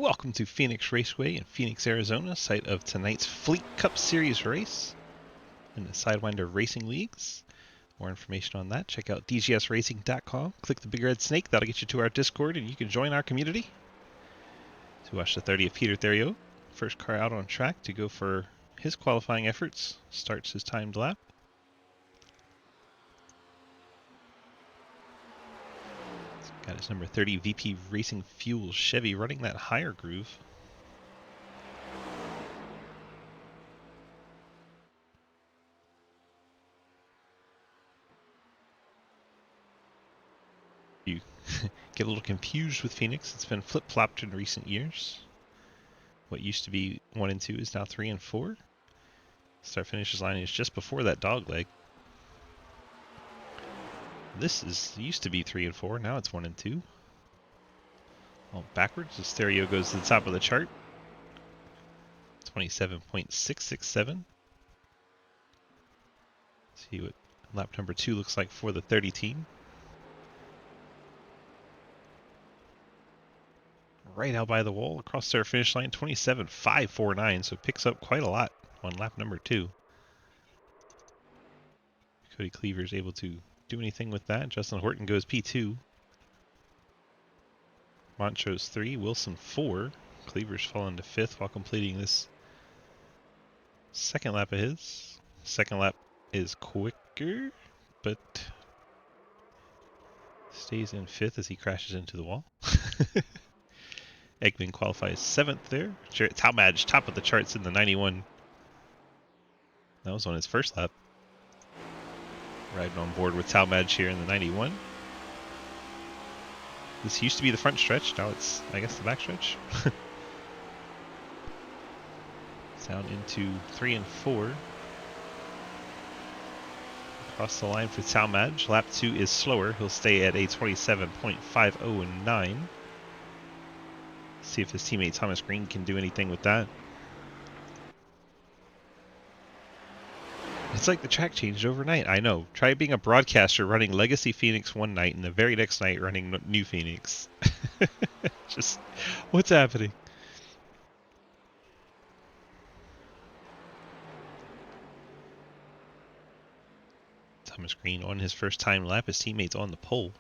Welcome to Phoenix Raceway in Phoenix, Arizona, site of tonight's Fleet Cup Series race in the Sidewinder Racing Leagues. More information on that, check out dgsracing.com. Click the big red snake, that'll get you to our Discord, and you can join our community to watch the 30 of Peter Theriault. First car out on track to go for his qualifying efforts. Starts his timed lap. Got his number 30 VP Racing Fuel Chevy running that higher groove. You get a little confused with Phoenix. It's been flip-flopped in recent years. What used to be 1 and 2 is now 3 and 4. Start finishes line is just before that dog leg. This used to be 3 and 4, now it's 1 and 2. All backwards as Theriault goes to the top of the chart. 27.667. See what lap number 2 looks like for the 30 team. Right out by the wall across their finish line, 27.549, so picks up quite a lot on lap number 2. Cody Cleaver is able to do anything with that. Justin Horton goes P2. Montrose 3, Wilson 4. Cleaver's fallen to 5th while completing this second lap of his. Second lap is quicker, but stays in 5th as he crashes into the wall. Eggman qualifies 7th there. Jarrett Talmadge, top of the charts in the 91. That was on his first lap. Riding on board with Talmadge here in the 91. This used to be the front stretch, now it's, I guess, the back stretch. Down into 3 and 4. Across the line for Talmadge. Lap 2 is slower. He'll stay at a 27.509. See if his teammate Thomas Green can do anything with that. It's like the track changed overnight. I know. Try being a broadcaster running Legacy Phoenix one night and the very next night running New Phoenix. Just, what's happening? Thomas Green on his first time lap. His teammates on the pole.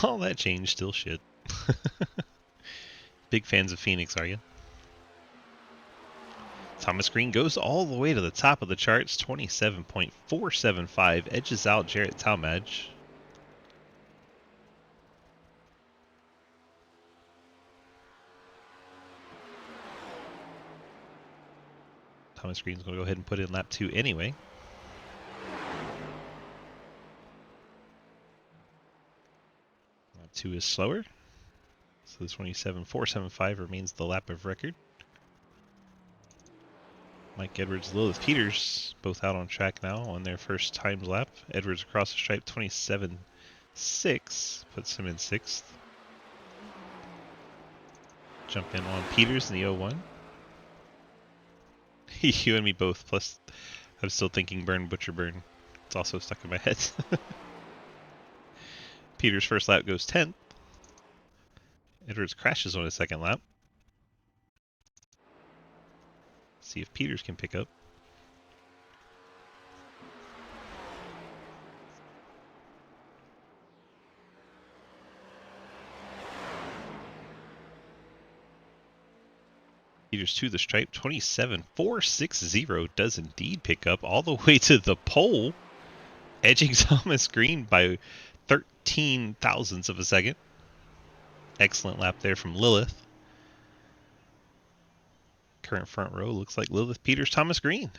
All that changed, still shit. Big fans of Phoenix, are you? Thomas Green goes all the way to the top of the charts, 27.475, edges out Jarrett Talmadge. Thomas Green's going to go ahead and put in lap 2 anyway. Lap 2 is slower, so the 27.475 remains the lap of record. Mike Edwards, Lilith Peters, both out on track now on their first timed lap. Edwards across the stripe, 27.6, puts him in 6th. Jump in on Peters in the 01. You and me both, plus I'm still thinking Burn Butcher Burn. It's also stuck in my head. Peters' first lap goes 10th. Edwards crashes on his second lap. See if Peters can pick up. Peters to the stripe, 27.460 does indeed pick up all the way to the pole, edging Thomas Green by 13 thousandths of a second. Excellent lap there from Lilith. Current front row looks like Lilith Peters, Thomas Green.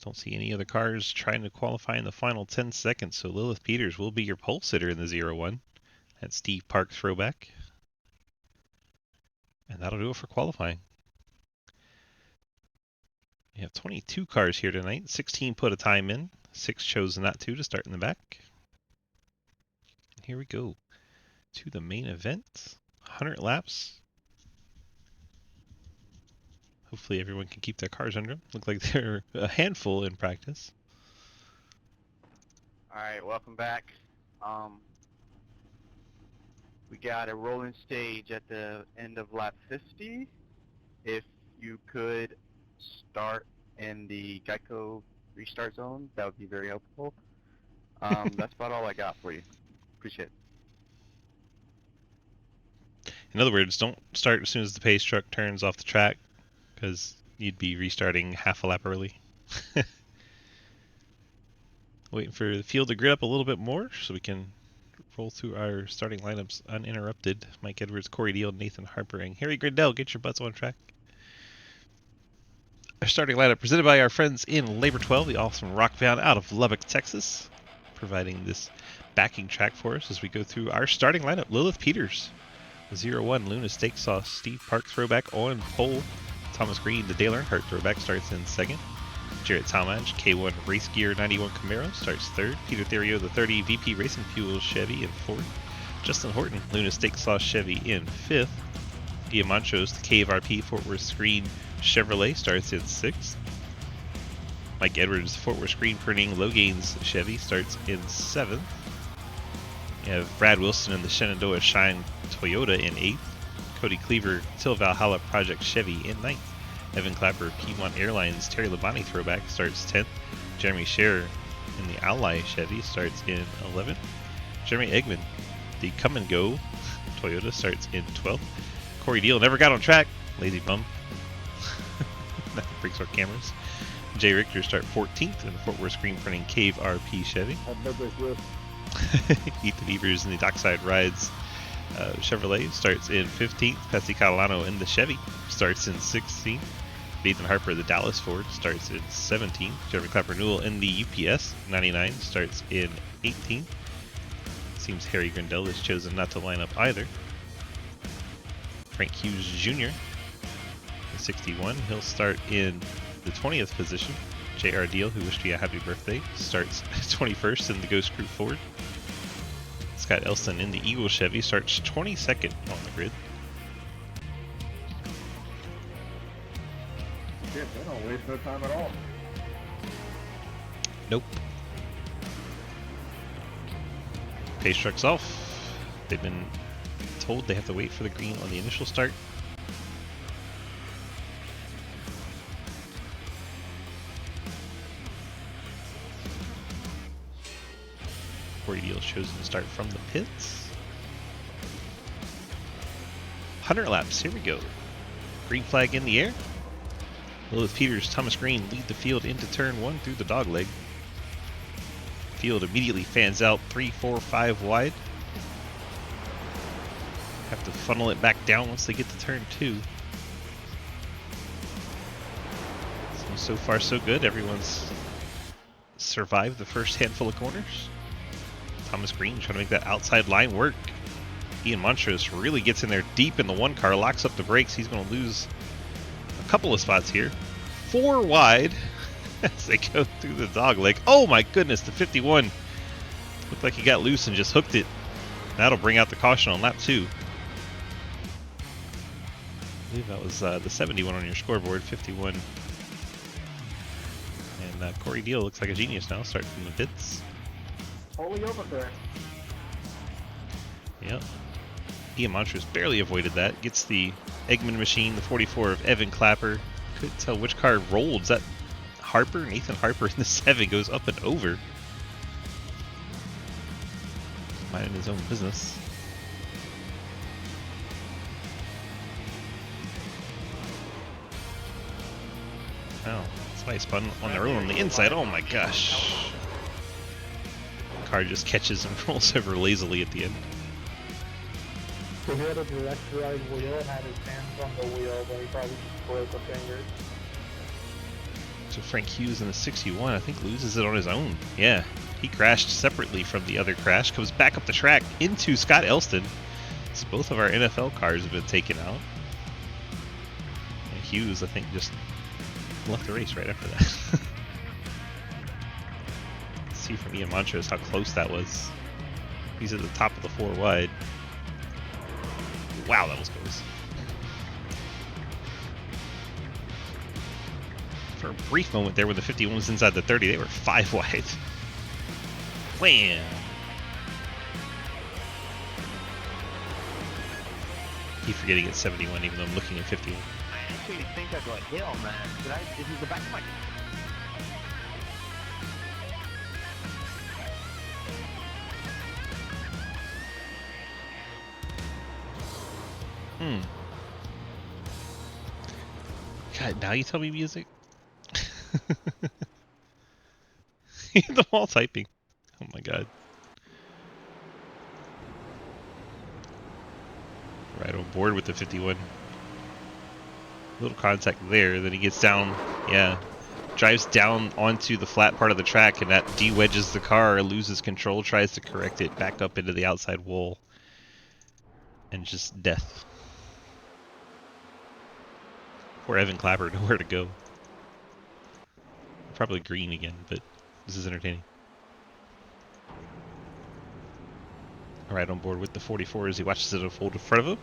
Don't see any other cars trying to qualify in the final 10 seconds, so Lilith Peters will be your pole sitter in the 01. That's Steve Park throwback. And that'll do it for qualifying. We have 22 cars here tonight. 16 put a time in. 6 chose not to start in the back. Here we go to the main event. 100 laps. Hopefully everyone can keep their cars under them. Look like they're a handful in practice. Alright, welcome back. We got a rolling stage at the end of lap 50. If you could start in the Geico restart zone, that would be very helpful. That's about all I got for you. Appreciate it. In other words, don't start as soon as the pace truck turns off the track, because you'd be restarting half a lap early. Waiting for the field to grid up a little bit more so we can roll through our starting lineups uninterrupted. Mike Edwards, Corey Deal, Nathan Harper, and Harry Grindell. Get your butts on track. Our starting lineup presented by our friends in Labor 12, the awesome rock band out of Lubbock, Texas, providing this backing track for us as we go through our starting lineup. Lilith Peters, 0-1 Luna Steak Sauce, Steve Park throwback on pole. Thomas Green, the Dale Earnhardt throwback, starts in second. Jarrett Talmadge, K1 Race Gear 91 Camaro, starts third. Peter Therio, the 30 VP Racing Fuel Chevy, in fourth. Justin Horton, Luna Steak Sauce Chevy, in fifth. Diamantros, the Cave RP Fort Worth Screen Chevrolet, starts in sixth. Mike Edwards, Fort Worth Screen Printing Low Gains Chevy, starts in seventh. You have Brad Wilson in the Shenandoah Shine Toyota in eighth. Cody Cleaver, Till Valhalla Project Chevy, in ninth. Evan Clapper, Piedmont Airlines Terry Labonte throwback, starts 10th. Jeremy Scherer in the Ally Chevy, starts in 11th. Jeremy Eggman, the Come and Go Toyota, starts in 12th. Corey Deal never got on track, lazy bum. That breaks our cameras. Jay Richter start 14th in the Fort Worth Screen Printing Cave RP Chevy. Ethan Evers in the Dockside Rides Chevrolet starts in 15th. Patsy Catalano in the Chevy starts in 16th. Nathan Harper, the Dallas Ford, starts in 17th. Jeremy Clapper Newell in the UPS 99 starts in 18th. Seems Harry Grindell has chosen not to line up either. Frank Hughes Jr. in 61. He'll start in the 20th position. J.R. Deal, who wished you a happy birthday, starts 21st in the Ghost Crew Ford. Scott Elston in the Eagle Chevy starts 22nd on the grid. Shit, they don't waste no time at all. Nope. Pace truck's off. They've been told they have to wait for the green on the initial start. Corey Deal chosen to start from the pits. 100 laps, here we go. Green flag in the air. Lilith Peters, Thomas Green lead the field into turn 1 through the dogleg. Field immediately fans out 3, 4, 5 wide. Have to funnel it back down once they get to turn 2. So far so good. Everyone's survived the first handful of corners. Thomas Green trying to make that outside line work. Ian Montrose really gets in there deep in the one car, locks up the brakes. He's going to lose a couple of spots here. 4 wide as they go through the dog leg. Oh my goodness, the 51 looked like he got loose and just hooked it. That'll bring out the caution on lap 2. I believe that was the 71 on your scoreboard, 51. And Corey Deal looks like a genius now, starting from the pits. Holy overcorrect. Yep. Ian Montrose barely avoided that. Gets the Eggman machine, the 44 of Evan Clapper. Couldn't tell which car rolled. Is that Harper? Nathan Harper in the 7 goes up and over. Minding his own business. Oh, somebody spun on their own on the inside. Oh my gosh. The car just catches and rolls over lazily at the end. So he had a direct drive wheel and had his hands on the wheel, but he probably just broke a finger. So Frank Hughes in the 61, I think, loses it on his own. Yeah, he crashed separately from the other crash, comes back up the track into Scott Elston. So both of our NFL cars have been taken out. And Hughes, I think, just left the race right after that. See from Ian Montrose how close that was. He's at the top of the 4 wide. Wow, that was close. For a brief moment there when the 51 was inside the 30, they were 5 wide. Wham! Keep forgetting it's 71 even though I'm looking at 51. I actually think I got hit on that. This is the back of my... God, now you tell me music? The wall typing. Oh my god. Right on board with the 51. Little contact there, then he gets down, yeah. Drives down onto the flat part of the track and that de-wedges the car, loses control, tries to correct it back up into the outside wall. And just death. Poor Evan Clapper, nowhere to go. Probably green again, but this is entertaining. Alright, on board with the 44 as he watches it unfold in front of him.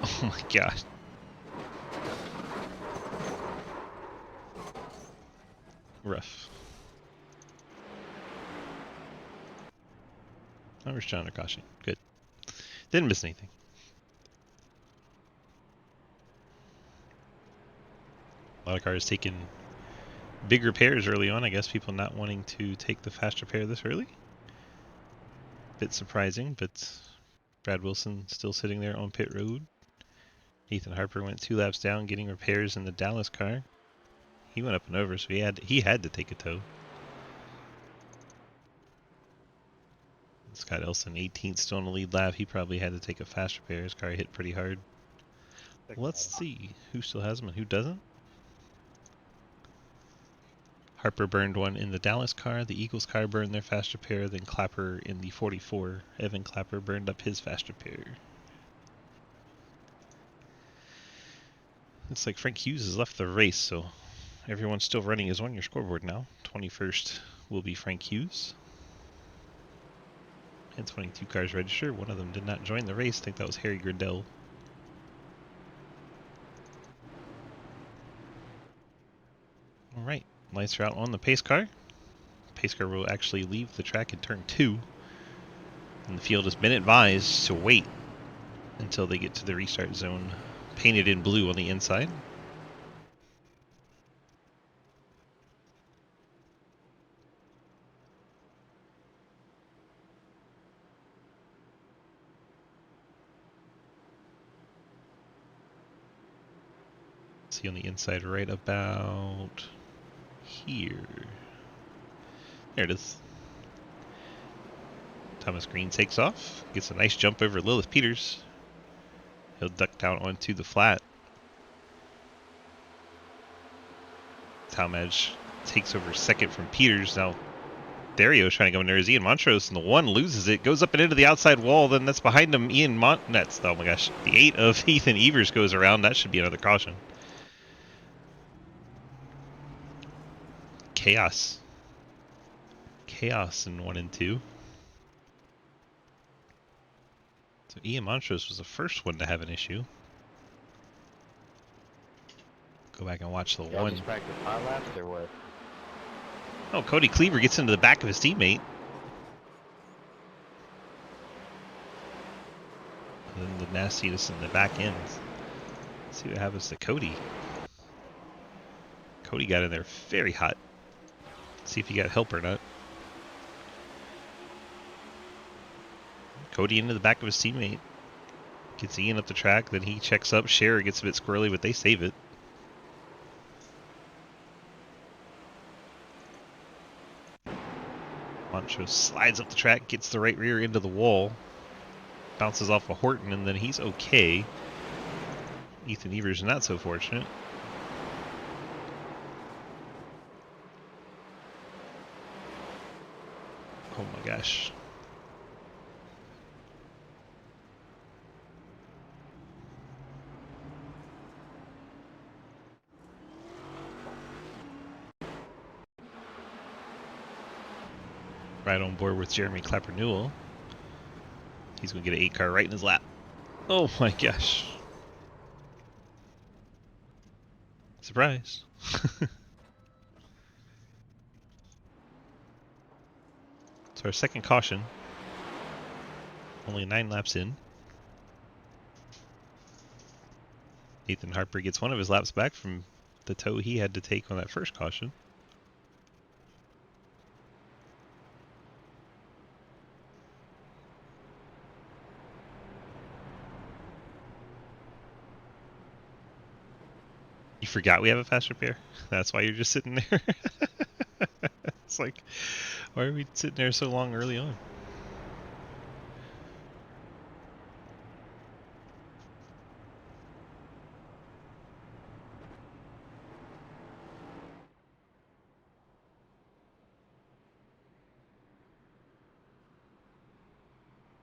Oh my god. Rough. Oh, we're still under caution. Good. Didn't miss anything. A lot of cars taking big repairs early on. I guess people not wanting to take the fast repair this early. Bit surprising, but Brad Wilson still sitting there on pit road. Ethan Harper went 2 laps down getting repairs in the Dallas car. He went up and over, so he had to take a tow. Scott Elson, 18th, still in the lead lap. He probably had to take a fast repair. His car hit pretty hard. Let's see who still has them and who doesn't. Harper burned one in the Dallas car. The Eagles car burned their fast repair. Then Clapper in the 44. Evan Clapper burned up his fast repair. Looks like Frank Hughes has left the race, so everyone still running is on your scoreboard now. 21st will be Frank Hughes. And 22 cars registered. One of them did not join the race. I think that was Harry Gridell. Alright, lights are out on the pace car. Pace car will actually leave the track in turn 2. And the field has been advised to wait until they get to the restart zone, painted in blue on the inside. See on the inside right about here. There it is. Thomas Green takes off, gets a nice jump over Lilith Peters. He'll duck down onto the flat. Talmadge takes over second from Peters. Now Dario's trying to go in there as Ian Montrose, and the 1 loses it, goes up and into the outside wall. Then that's behind him. Oh my gosh, the 8 of Ethan Evers goes around. That should be another caution. Chaos in 1 and 2. So Ian Montrose was the first one to have an issue. Go back and watch the 1. Just practice hot laps or what? Oh, Cody Cleaver gets into the back of his teammate. And then the nastiness in the back end. Let's see what happens to Cody. Cody got in there very hot. See if he got help or not. Cody into the back of his teammate. Gets Ian up the track, then he checks up. Scherer gets a bit squirrely, but they save it. Montrose slides up the track, gets the right rear into the wall. Bounces off of Horton, and then he's okay. Ethan Evers not so fortunate. Oh my gosh. Right on board with Jeremy Clapper Newell. He's going to get an 8 car right in his lap. Oh my gosh. Surprise. So our second caution. Only 9 laps in. Nathan Harper gets one of his laps back from the tow he had to take on that first caution. You forgot we have a fast repair? That's why you're just sitting there? It's like, why are we sitting there so long early on?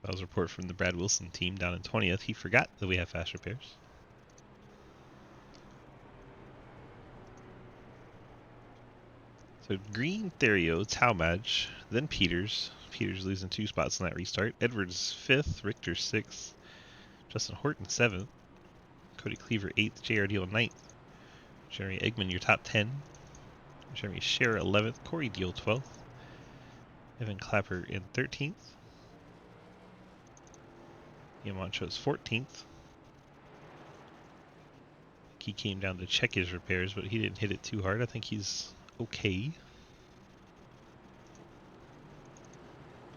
That was a report from the Brad Wilson team down in 20th. He forgot that we have fast repairs. So Green, Therio, Talmadge, then Peters. Peters losing 2 spots in that restart. Edwards 5th, Richter 6th, Justin Horton 7th, Cody Cleaver 8th, J.R. Deal 9th, Jeremy Eggman your top 10, Jeremy Scherer 11th, Corey Deal 12th, Evan Clapper in 13th, Ian Montrose 14th. He came down to check his repairs, but he didn't hit it too hard. I think he's okay.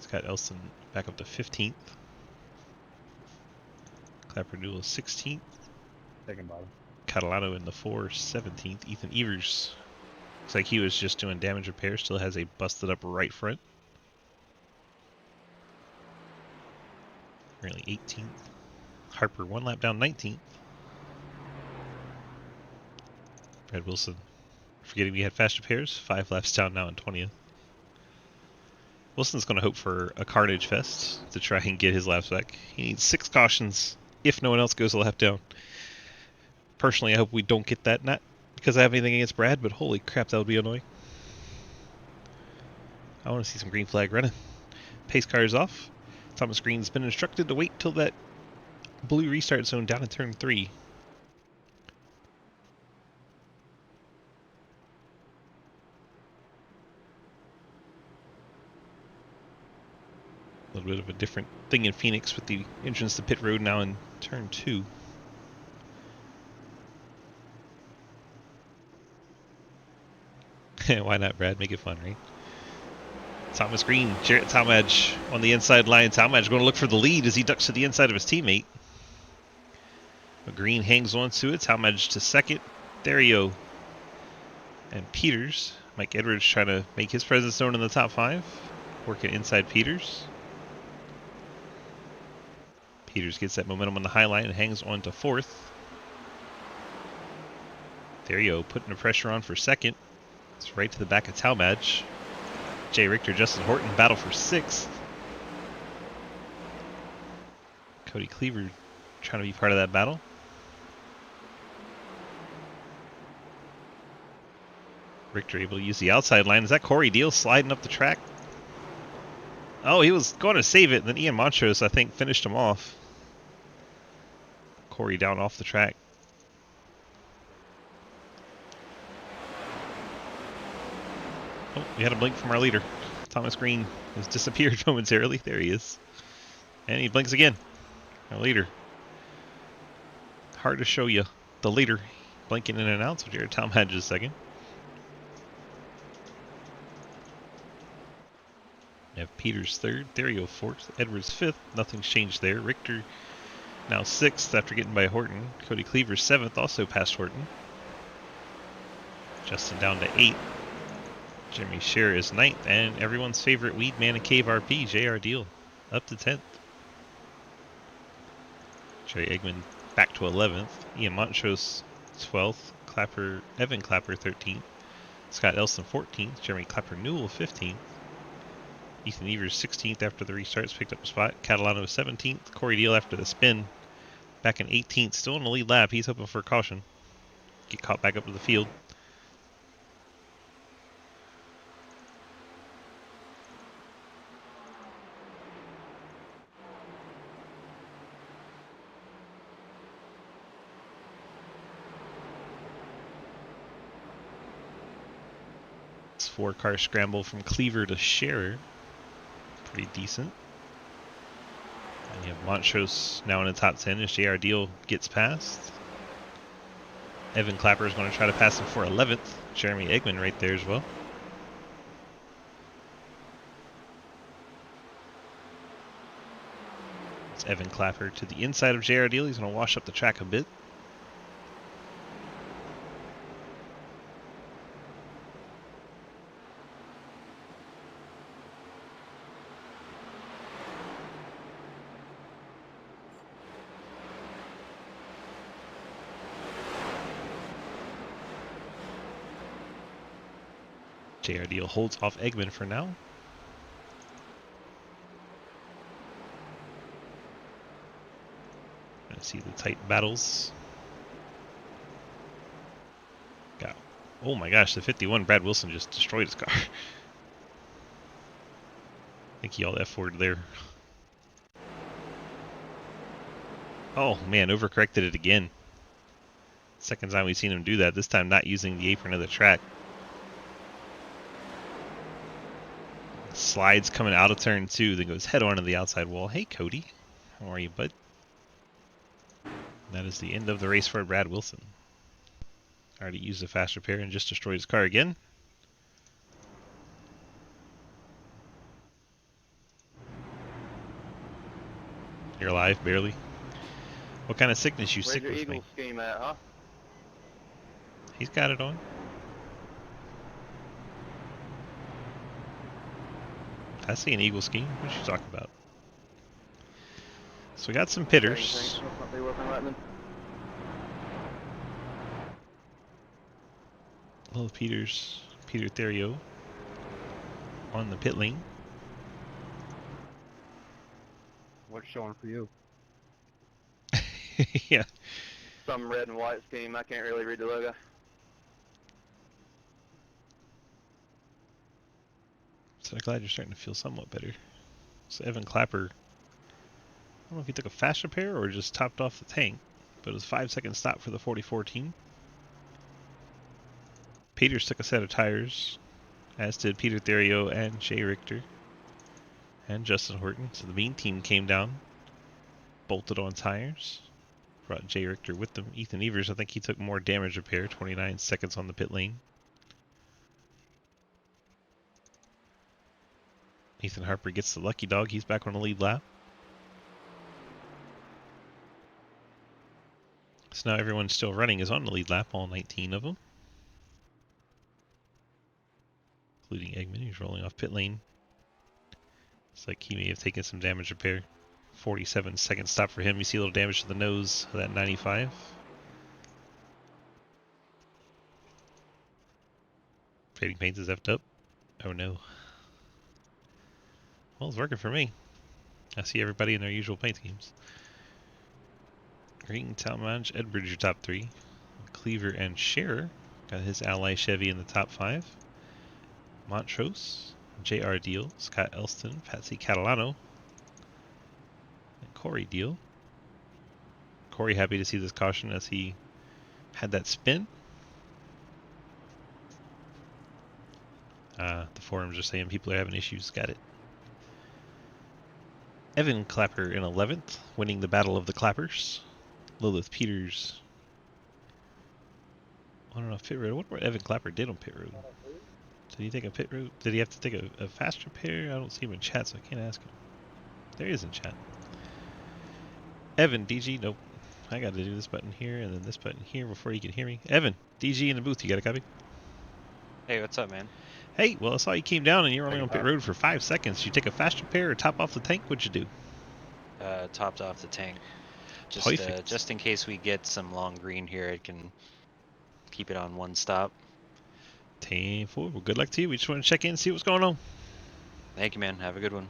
Scott Elson back up to 15th. Clapper Newell 16th. Second bottom. Catalano in the 4, 17th. Ethan Evers looks like he was just doing damage repair. Still has a busted up right front. Really 18th. Harper 1 lap down 19th. Brad Wilson forgetting we had fast repairs. 5 laps down now in 20th. Wilson's going to hope for a carnage fest to try and get his laps back. He needs 6 cautions if no one else goes a lap down. Personally, I hope we don't get that. Not because I have anything against Brad, but holy crap, that would be annoying. I want to see some green flag running. Pace car is off. Thomas Green's been instructed to wait till that blue restart zone down in turn 3. A little bit of a different thing in Phoenix with the entrance to pit road now in turn 2. Why not, Brad? Make it fun, right? Thomas Green, Jarrett Talmadge on the inside line. Talmadge going to look for the lead as he ducks to the inside of his teammate. But Green hangs on to it. Talmadge to second. Therio and Peters. Mike Edwards trying to make his presence known in the top 5. Working inside Peters. Peters gets that momentum on the high line and hangs on to 4th. Therio putting the pressure on for 2nd. It's right to the back of Talmadge. Jay Richter, Justin Horton battle for 6th. Cody Cleaver trying to be part of that battle. Richter able to use the outside line. Is that Corey Deal sliding up the track? Oh, he was going to save it, and then Ian Montrose, I think, finished him off. Corey down off the track. Oh, we had a blink from our leader. Thomas Green has disappeared momentarily. There he is. And he blinks again. Our leader. Hard to show you the leader blinking in and out, so Jared Talmadge is 2nd. We have Peters 3rd, Therio 4th, Edwards 5th. Nothing's changed there. Richter now 6th after getting by Horton. Cody Cleaver 7th, also past Horton. Justin down to 8th. Jeremy Scherer is 9th, and everyone's favorite weed man and cave RP, J.R. Deal, up to 10th. Jerry Eggman back to 11th. Ian Montrose 12th. Evan Clapper 13th. Scott Elson 14th. Jeremy Clapper Newell 15th. Ethan Evers 16th after the restarts, picked up a spot. Catalano 17th. Corey Deal after the spin, back in 18th. Still in the lead lap. He's hoping for a caution. Get caught back up to the field. Nice 4-car scramble from Cleaver to Scherer. Pretty decent. And you have Montrose now in the top 10 as JR Deal gets past. Evan Clapper is going to try to pass him for 11th. Jeremy Eggman right there as well. It's Evan Clapper to the inside of JR Deal. He's going to wash up the track a bit. JR Deal holds off Eggman for now. Gonna see the tight battles. Got, oh my gosh, the 51 Brad Wilson just destroyed his car. I think he all F4'd there. Oh man, overcorrected it again. Second time we've seen him do that, this time not using the apron of the track. Slides coming out of turn 2, then goes head on to the outside wall. Hey Cody, how are you, bud? That is the end of the race for Brad Wilson. Already used a fast repair and just destroyed his car again. You're alive, barely. What kind of sickness you Where's sick your with Eagle me? scheme at, huh? He's got it on. I see an Eagle scheme. What are you talking about? So we got some pitters. Little Peter Therio on the pit lane. What's showing for you? Yeah. Some red and white scheme. I can't really read the logo. So I'm glad you're starting to feel somewhat better. So Evan Clapper, I don't know if he took a fast repair or just topped off the tank, but it was a 5-second stop for the 44 team. Peters took a set of tires, as did Peter Therio and Jay Richter and Justin Horton. So the main team came down, bolted on tires, brought Jay Richter with them. Ethan Evers, I think he took more damage repair, 29 seconds on the pit lane. Ethan Harper gets the lucky dog. He's back on the lead lap. So now everyone still running is on the lead lap, all 19 of them. Including Eggman, who's rolling off pit lane. Looks like he may have taken some damage repair. 47-second stop for him. You see a little damage to the nose of that 95. Fading Paints is effed up. Oh no. Well, it's working for me. I see everybody in their usual paint schemes. Green, Talmadge, Edbridge, your top 3. Cleaver and Scherer got his ally Chevy in the top 5. Montrose, JR Deal, Scott Elston, Patsy Catalano, and Corey Deal. Corey happy to see this caution as he had that spin. The forums are saying people are having issues. Got it. Evan Clapper in 11th, winning the Battle of the Clappers. Lilith Peters. I don't know if pit road. I wonder what Evan Clapper did on pit road. Did he take a pit road? Did he have to take a fast repair? I don't see him in chat, so I can't ask him. There he is in chat. Evan, DG, nope. I got to do this button here and then this button here before you can hear me. Evan, DG in the booth, you got a copy? Hey, what's up, man? Hey, well, I saw you came down and you were only on pit road for 5 seconds. Did you take a fast repair or top off the tank? What'd you do? Topped off the tank. Just in case we get some long green here, it can keep it on one stop. 10-4. Well, good luck to you. We just want to check in and see what's going on. Thank you, man. Have a good one.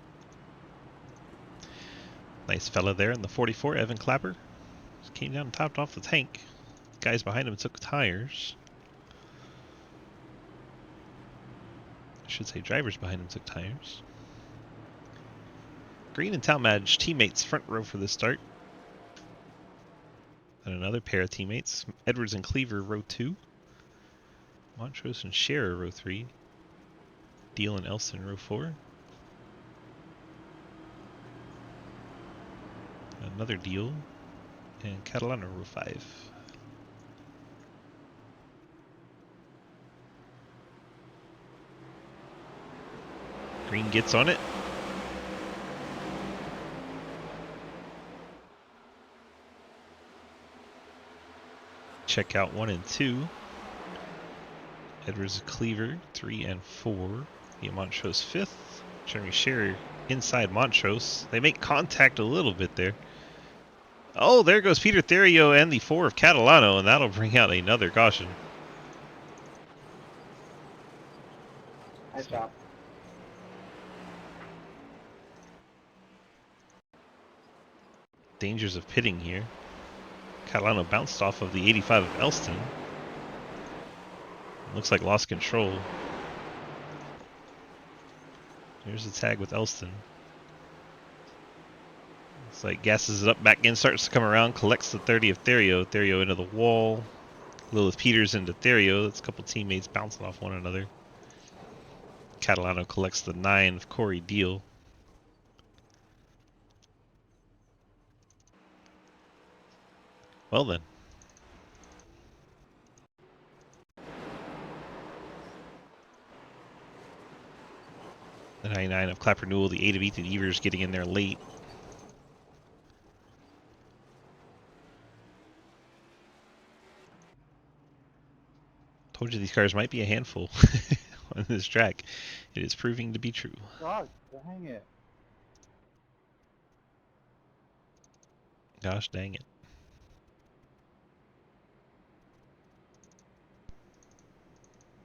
Nice fella there in the 44, Evan Clapper. Just came down and topped off the tank. Guys behind him took tires. I should say drivers behind him took tires. Green and Talmadge teammates front row for the start. And another pair of teammates. Edwards and Cleaver row 2. Montrose and Scherer row 3. Deal and Elston row 4. Another Deal and Catalano row 5. Green gets on it. Check out 1 and 2. Edwards Cleaver 3 and 4. The Montrose 5th. Jeremy Scherer inside Montrose. They make contact a little bit there. Oh, there goes Peter Therio and the 4 of Catalano, and that'll bring out another caution. Nice job. Dangers of pitting here. Catalano bounced off of the 85 of Elston. Looks like lost control. There's a tag with Elston. It's like gasses it up back in, starts to come around, collects the 30 of Therio. Therio into the wall. Lilith Peters into Therio. That's a couple teammates bouncing off one another. Catalano collects the 9 of Corey Deal. Well then. The 99 of Clapper Newell, the 8 of Ethan Evers getting in there late. Told you these cars might be a handful on this track. It is proving to be true. God, dang it. Gosh dang it.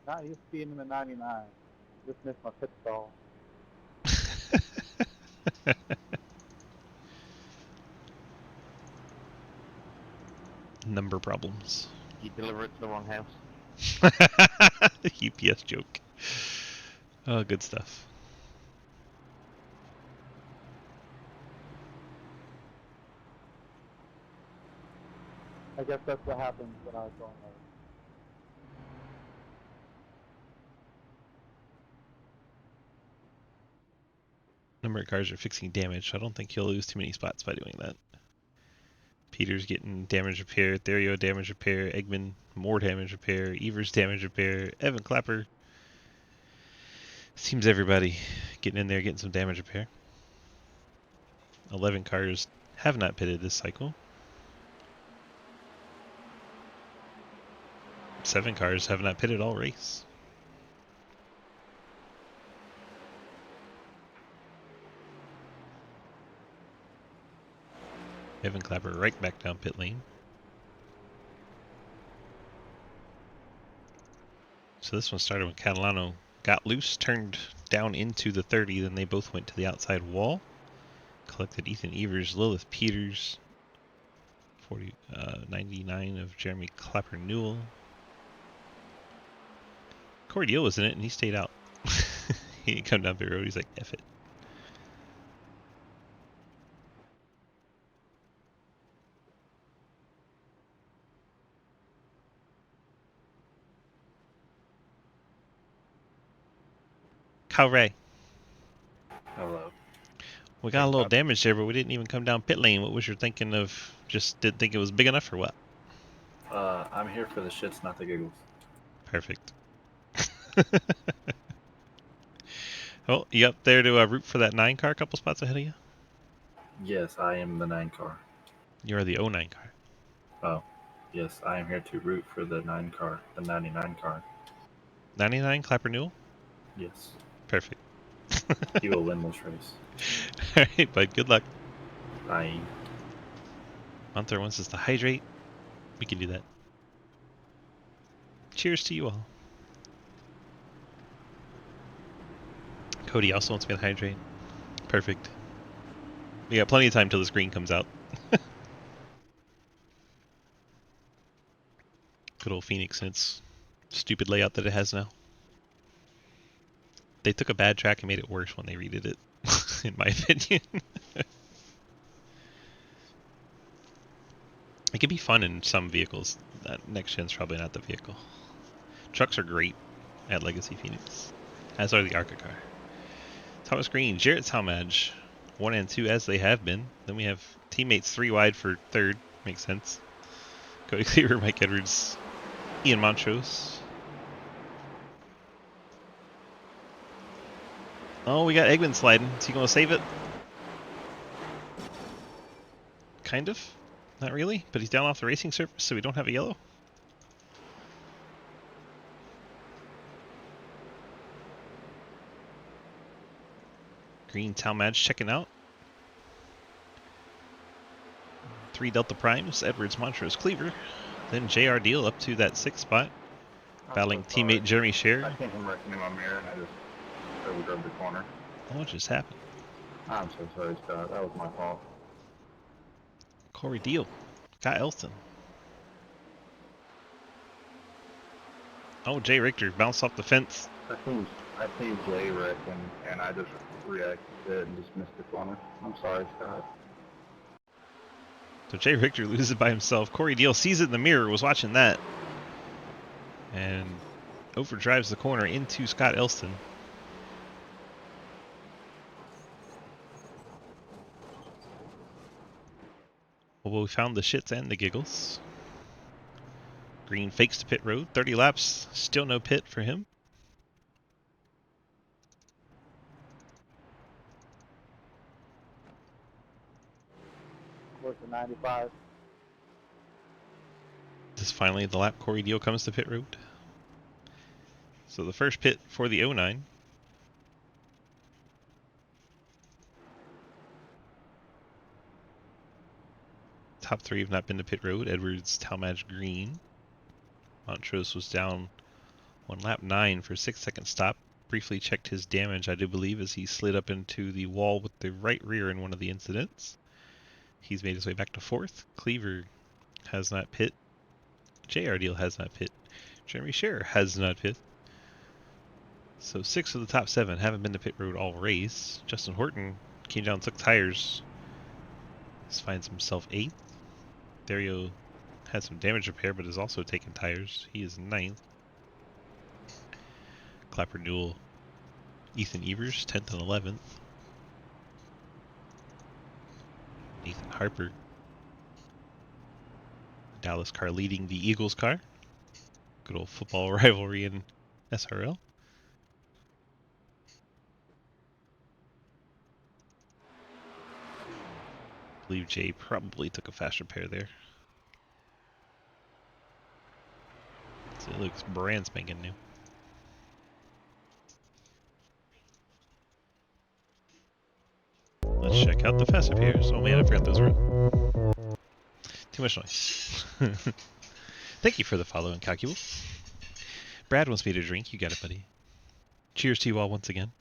Not used to being in the 99. Just missed my pit stall. Number problems. You deliver it to the wrong house. UPS joke. Oh, good stuff. I guess that's what happened when I was going over. Number of cars are fixing damage, so I don't think he'll lose too many spots by doing that. Peter's getting damage repair, Therio damage repair, Eggman more damage repair, Evers damage repair, Evan Clapper. Seems everybody getting in there getting some damage repair. 11 cars have not pitted this cycle. 7 cars have not pitted all race. Evan Clapper right back down pit lane. So this one started when Catalano got loose, turned down into the 30, then they both went to the outside wall. Collected Ethan Evers, Lilith Peters, 99 of Jeremy Clapper Newell. Corey Deal was in it and he stayed out. He didn't come down the road, he's like, F it. Kyle Ray. Hello. We got a little damage there, but we didn't even come down pit lane. What was your thinking of? Just didn't think it was big enough or what? I'm here for the shits, not the giggles. Perfect. Well, you up there to root for that 9 car a couple spots ahead of you? Yes, I am the 9 car. You're the 09 car. Oh, yes, I am here to root for the 9 car, the 99 car. 99 Clapper Newell? Yes. Perfect. He will win this race. Alright, bud, good luck. Bye. Gunther wants us to hydrate. We can do that. Cheers to you all. Cody also wants me to hydrate. Perfect. We got plenty of time till the screen comes out. Good old Phoenix and its stupid layout that it has now. They took a bad track and made it worse when they redid it, in my opinion. It could be fun in some vehicles. That next gen's probably not the vehicle. Trucks are great at Legacy Phoenix. as are the ARCA car. Thomas Green, Jarrett Talmadge, 1 and 2 as they have been. Then we have teammates 3 wide for third. Makes sense. Cody Cleaver, Mike Edwards, Ian Montrose. Oh, we got Eggman sliding. Is he going to save it? Kind of. Not really, but he's down off the racing surface, so we don't have a yellow. Green Talmadge checking out. 3 Delta Primes, Edwards, Montrose, Cleaver. Then JR Deal up to that 6th spot. Battling teammate Jeremy I Scher. came from wrecking in my mirror and I just overdrove the corner. What just happened? I'm so sorry, Scott. That was my fault. Corey Deal. Got Elston. Oh, Jay Richter bounced off the fence. I seen Jay wreck and I just reacted to it and just missed the corner. I'm sorry, Scott. So Jay Richter loses it by himself. Corey Deal sees it in the mirror, was watching that. And overdrives the corner into Scott Elston. Well, we found the shits and the giggles. Green fakes to pit road. 30 laps, still no pit for him. Close to 95. This is finally the lap Corey Deal comes to pit road. So the first pit for the 09. Top 3 have not been to pit road. Edwards, Talmadge, Green. Montrose was down on lap 9 for 6-second stop. Briefly checked his damage, I do believe, as he slid up into the wall with the right rear in one of the incidents. He's made his way back to 4th. Cleaver has not pit. JR Deal has not pit. Jeremy Scher has not pit. So 6 of the top 7 haven't been to pit road all race. Justin Horton came down, took tires. This finds himself 8th. Dario had some damage repair, but has also taken tires. He is 9th. Clapper Duel, Ethan Evers, 10th and 11th. Nathan Harper. Dallas car leading the Eagles car. Good old football rivalry in SRL. I believe Jay probably took a fast repair there. So it looks brand spanking new. Let's check out the fast repairs. Oh man, I forgot those were on. Too much noise. Thank you for the follow, Incalculable. Brad wants me to drink. You got it, buddy. Cheers to you all once again.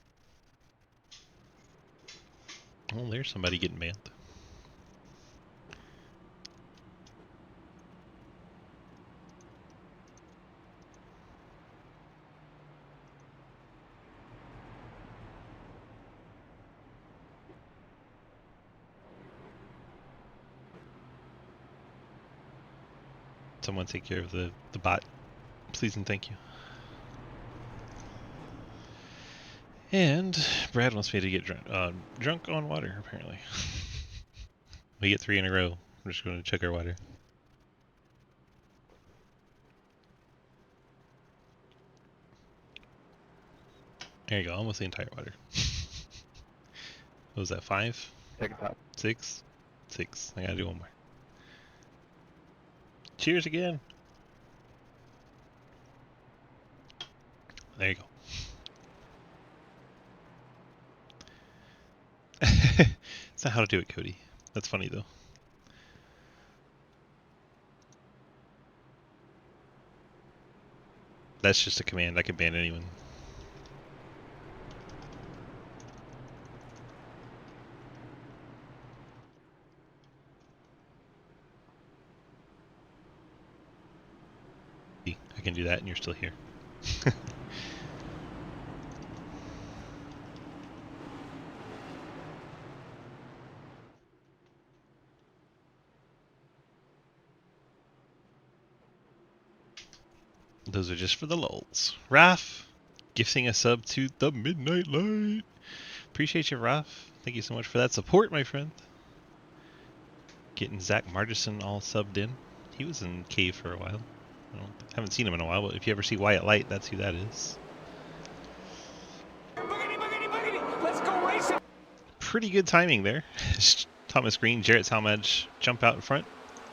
Oh, there's somebody getting banned. Someone take care of the bot, please and thank you. And Brad wants me to get drunk on water, apparently. We get 3 in a row. We're just going to check our water. There you go, almost the entire water. What was that, 5? Take a top. 6? 6. I gotta do one more. Cheers again. There you go. That's not how to do it, Cody. That's funny though. That's just a command. I can ban anyone. I can do that and you're still here. Those are just for the lulz. Raph, gifting a sub to the Midnight Light. Appreciate you, Raf. Thank you so much for that support, my friend. Getting Zach Margison all subbed in. He was in Cave for a while. Haven't seen him in a while, but if you ever see Wyatt Light, that's who that is. Boogity, boogity, boogity. Let's go racing. Pretty good timing there. Thomas Green, Jarrett Talmadge jump out in front.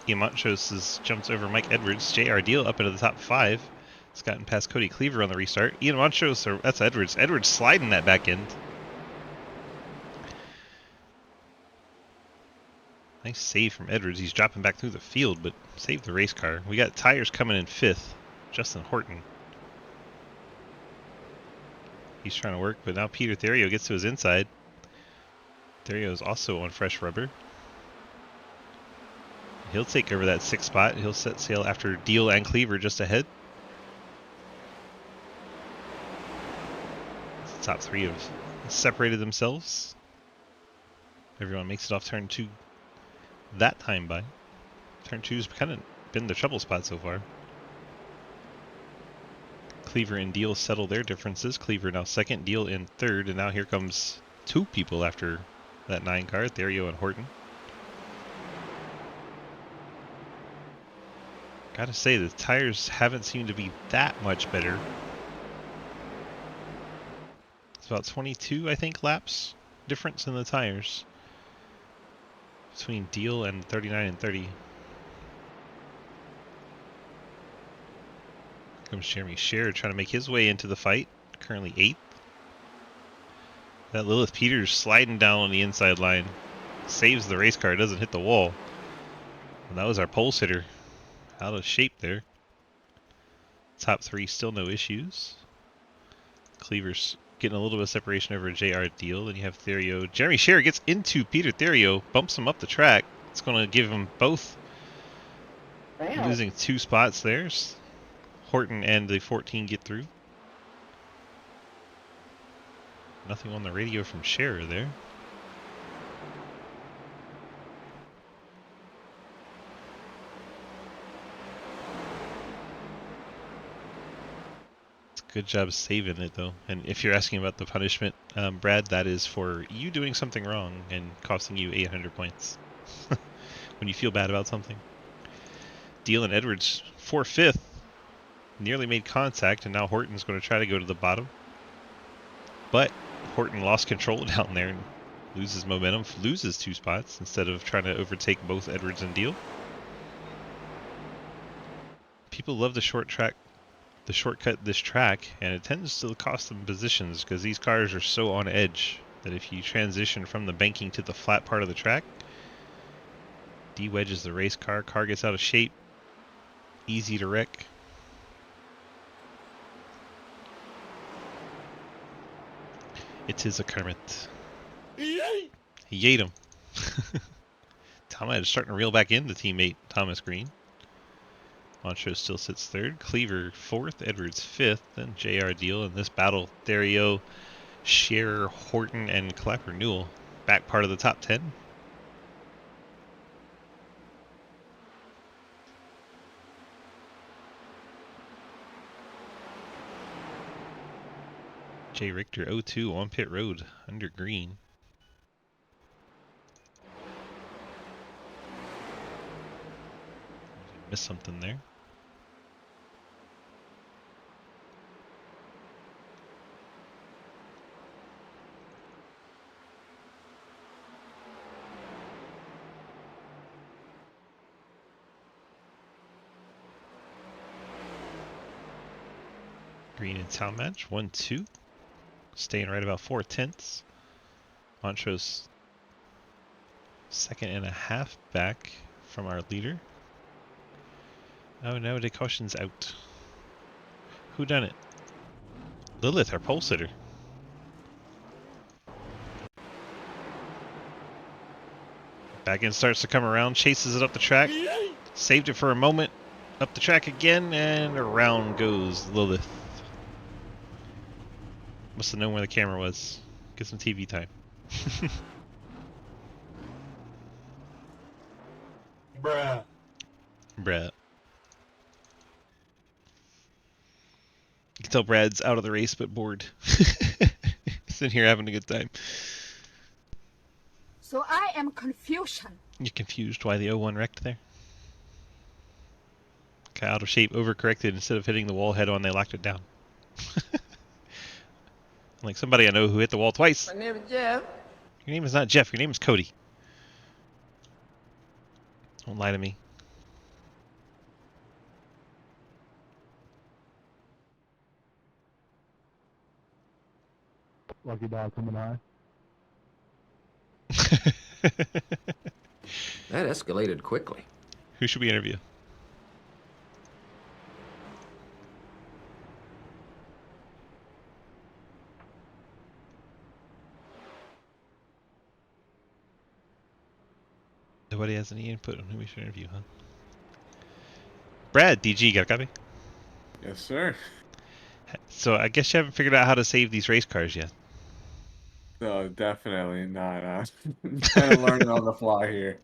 Ian Montrose jumps over Mike Edwards. J.R. Deal up into the top 5. It's gotten past Cody Cleaver on the restart. Ian Montrose, or that's Edwards. Edwards sliding that back end. Nice save from Edwards. He's dropping back through the field, but saved the race car. We got tires coming in 5th. Justin Horton. He's trying to work, but now Peter Therio gets to his inside. Therio is also on fresh rubber. He'll take over that 6th spot. He'll set sail after Deal and Cleaver just ahead. The top 3 have separated themselves. Everyone makes it off turn 2 that time by. Turn 2's kind of been the trouble spot so far. Cleaver and Deal settle their differences. Cleaver now 2nd, Deal in 3rd, and now here comes 2 people after that 9 car, Therio and Horton. Gotta say, the tires haven't seemed to be that much better. It's about 22, I think, laps difference in the tires between Deal and 39 and 30. Here comes Jeremy Scherer trying to make his way into the fight, currently 8th. That Lilith Peters sliding down on the inside line saves the race car, doesn't hit the wall. And that was our pole sitter. Out of shape there. Top 3 still no issues. Cleaver's getting a little bit of separation over JR Deal. Then you have Therio. Jeremy Scherer gets into Peter Therio, bumps him up the track. It's going to give them both losing 2 spots there. Horton and the 14 get through. Nothing on the radio from Scherer there. Good job saving it, though. And if you're asking about the punishment, Brad, that is for you doing something wrong and costing you 800 points. When you feel bad about something. Deal and Edwards for 5th. Nearly made contact, and now Horton's going to try to go to the bottom. But Horton lost control down there and loses momentum, loses 2 spots instead of trying to overtake both Edwards and Deal. People love the shortcut this track, and it tends to cost them positions because these cars are so on edge that if you transition from the banking to the flat part of the track, de-wedges the race car, car gets out of shape, easy to wreck. It is a Kermit. He ate him. Thomas is starting to reel back in the teammate Thomas Green. Montrose still sits 3rd. Cleaver 4th. Edwards 5th. Then JR Deal in this battle. Therio, Scherer, Horton, and Clapper Newell. Back part of the top 10. Jay Richter 02 on pit road under green. Missed something there. Green and Talmadge 1-2. Staying right about 4/10. Montrose 2.5 back from our leader. Oh no, the caution's out. Who done it? Lilith, our pole sitter. Back end starts to come around, chases it up the track. Saved it for a moment. Up the track again, and around goes Lilith. Must have known where the camera was. Get some TV time. Bruh. Bruh. You can tell Brad's out of the race but bored. Sitting here having a good time. So I am confusion. You're confused why the 01 wrecked there? Got out of shape, overcorrected. Instead of hitting the wall head on, they locked it down. Like somebody I know who hit the wall twice. My name is Jeff. Your name is not Jeff, your name is Cody. Don't lie to me. Lucky dog coming high. That escalated quickly. Who should we interview? Nobody has any input on who we should interview, huh? Brad, DG, got a copy? Yes, sir. So I guess you haven't figured out how to save these race cars yet. No, definitely not. Kind of learning on the fly here.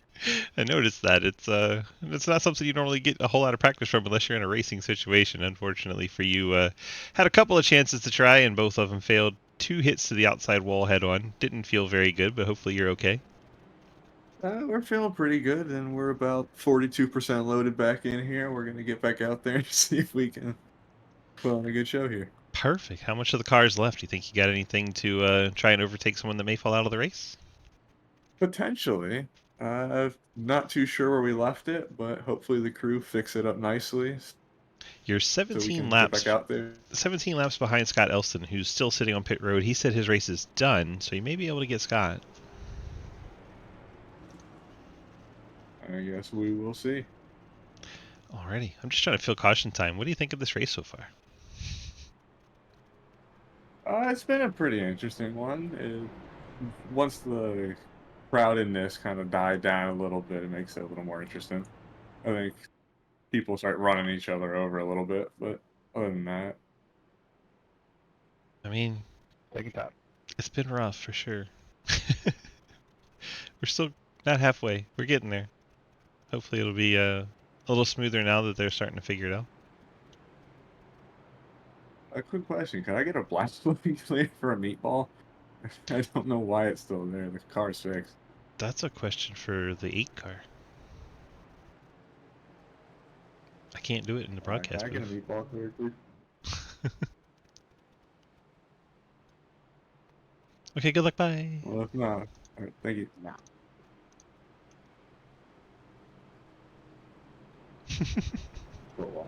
I noticed that. It's not something you normally get a whole lot of practice from unless you're in a racing situation. Unfortunately for you, had a couple of chances to try and both of them failed. 2 hits to the outside wall head on. Didn't feel very good, but hopefully you're okay. We're feeling pretty good, and we're about 42% loaded back in here. We're going to get back out there and see if we can put on a good show here. Perfect. How much of the car is left? Do you think you got anything to try and overtake someone that may fall out of the race? Potentially. Not too sure where we left it, but hopefully the crew fix it up nicely. You're So we 17 can laps. get back out there. 17 laps behind Scott Elston, who's still sitting on pit road. He said his race is done, so you may be able to get Scott. I guess we will see. Alrighty. I'm just trying to fill caution time. What do you think of this race so far? It's been a pretty interesting one. Once the crowdedness kind of died down a little bit, it makes it a little more interesting. I think people start running each other over a little bit, but other than that, I mean, Second top. it's been rough for sure. We're still not halfway. We're getting there. Hopefully it'll be a little smoother now that they're starting to figure it out. a quick question: could I get a blast plate for a meatball? I don't know why it's still there. The car's fixed. That's a question for the 8 car. I can't do it in the broadcast Can I get a booth. meatball clear, please? Okay, good luck, bye. Well, if not, all right, thank you. Nah. For a while.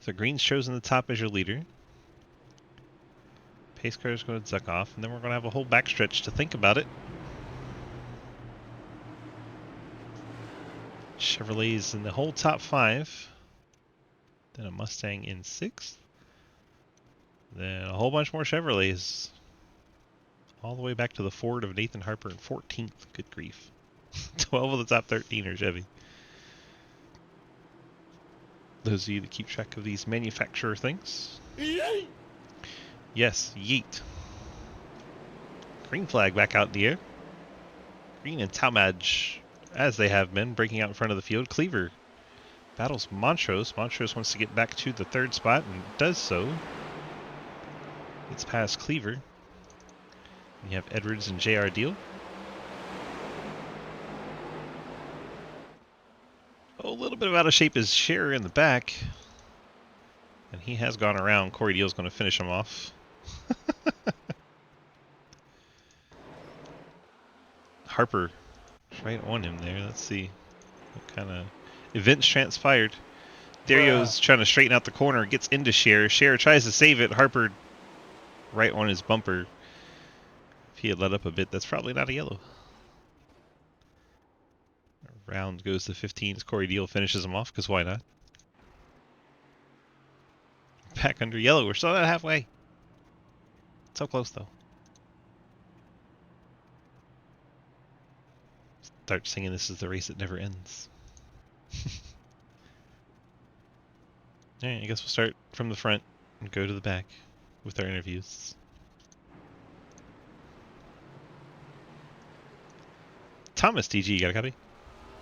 So green's chosen the top as your leader. Pace car is going to duck off, and then we're going to have a whole backstretch to think about it. Chevrolet's in the whole top 5. Then a Mustang in 6th. Then a whole bunch more Chevrolets. All the way back to the Ford of Nathan Harper in 14th. Good grief. 12 of the top 13 are Chevy. Those of you that keep track of these manufacturer things. Yeet! Yes, yeet. Green flag back out in the air. Green and Talmadge, as they have been, breaking out in front of the field. Cleaver battles Montrose. Montrose wants to get back to the 3rd spot and does so. It's past Cleaver. You have Edwards and JR Deal. Oh, a little bit of out of shape is Scherer in the back. And he has gone around. Corey Deal's going to finish him off. Harper right on him there. Let's see what kind of events transpired. Dario's trying to straighten out the corner, gets into Scherer. Scherer tries to save it. Harper right on his bumper. If he had let up a bit, that's probably not a yellow. Round goes to 15s. Corey Deal finishes him off, because why not? Back under yellow. We're still not halfway. So close, though. Start singing This Is the Race That Never Ends. Alright, I guess we'll start from the front and go to the back with our interviews. Thomas, DG, you got a copy?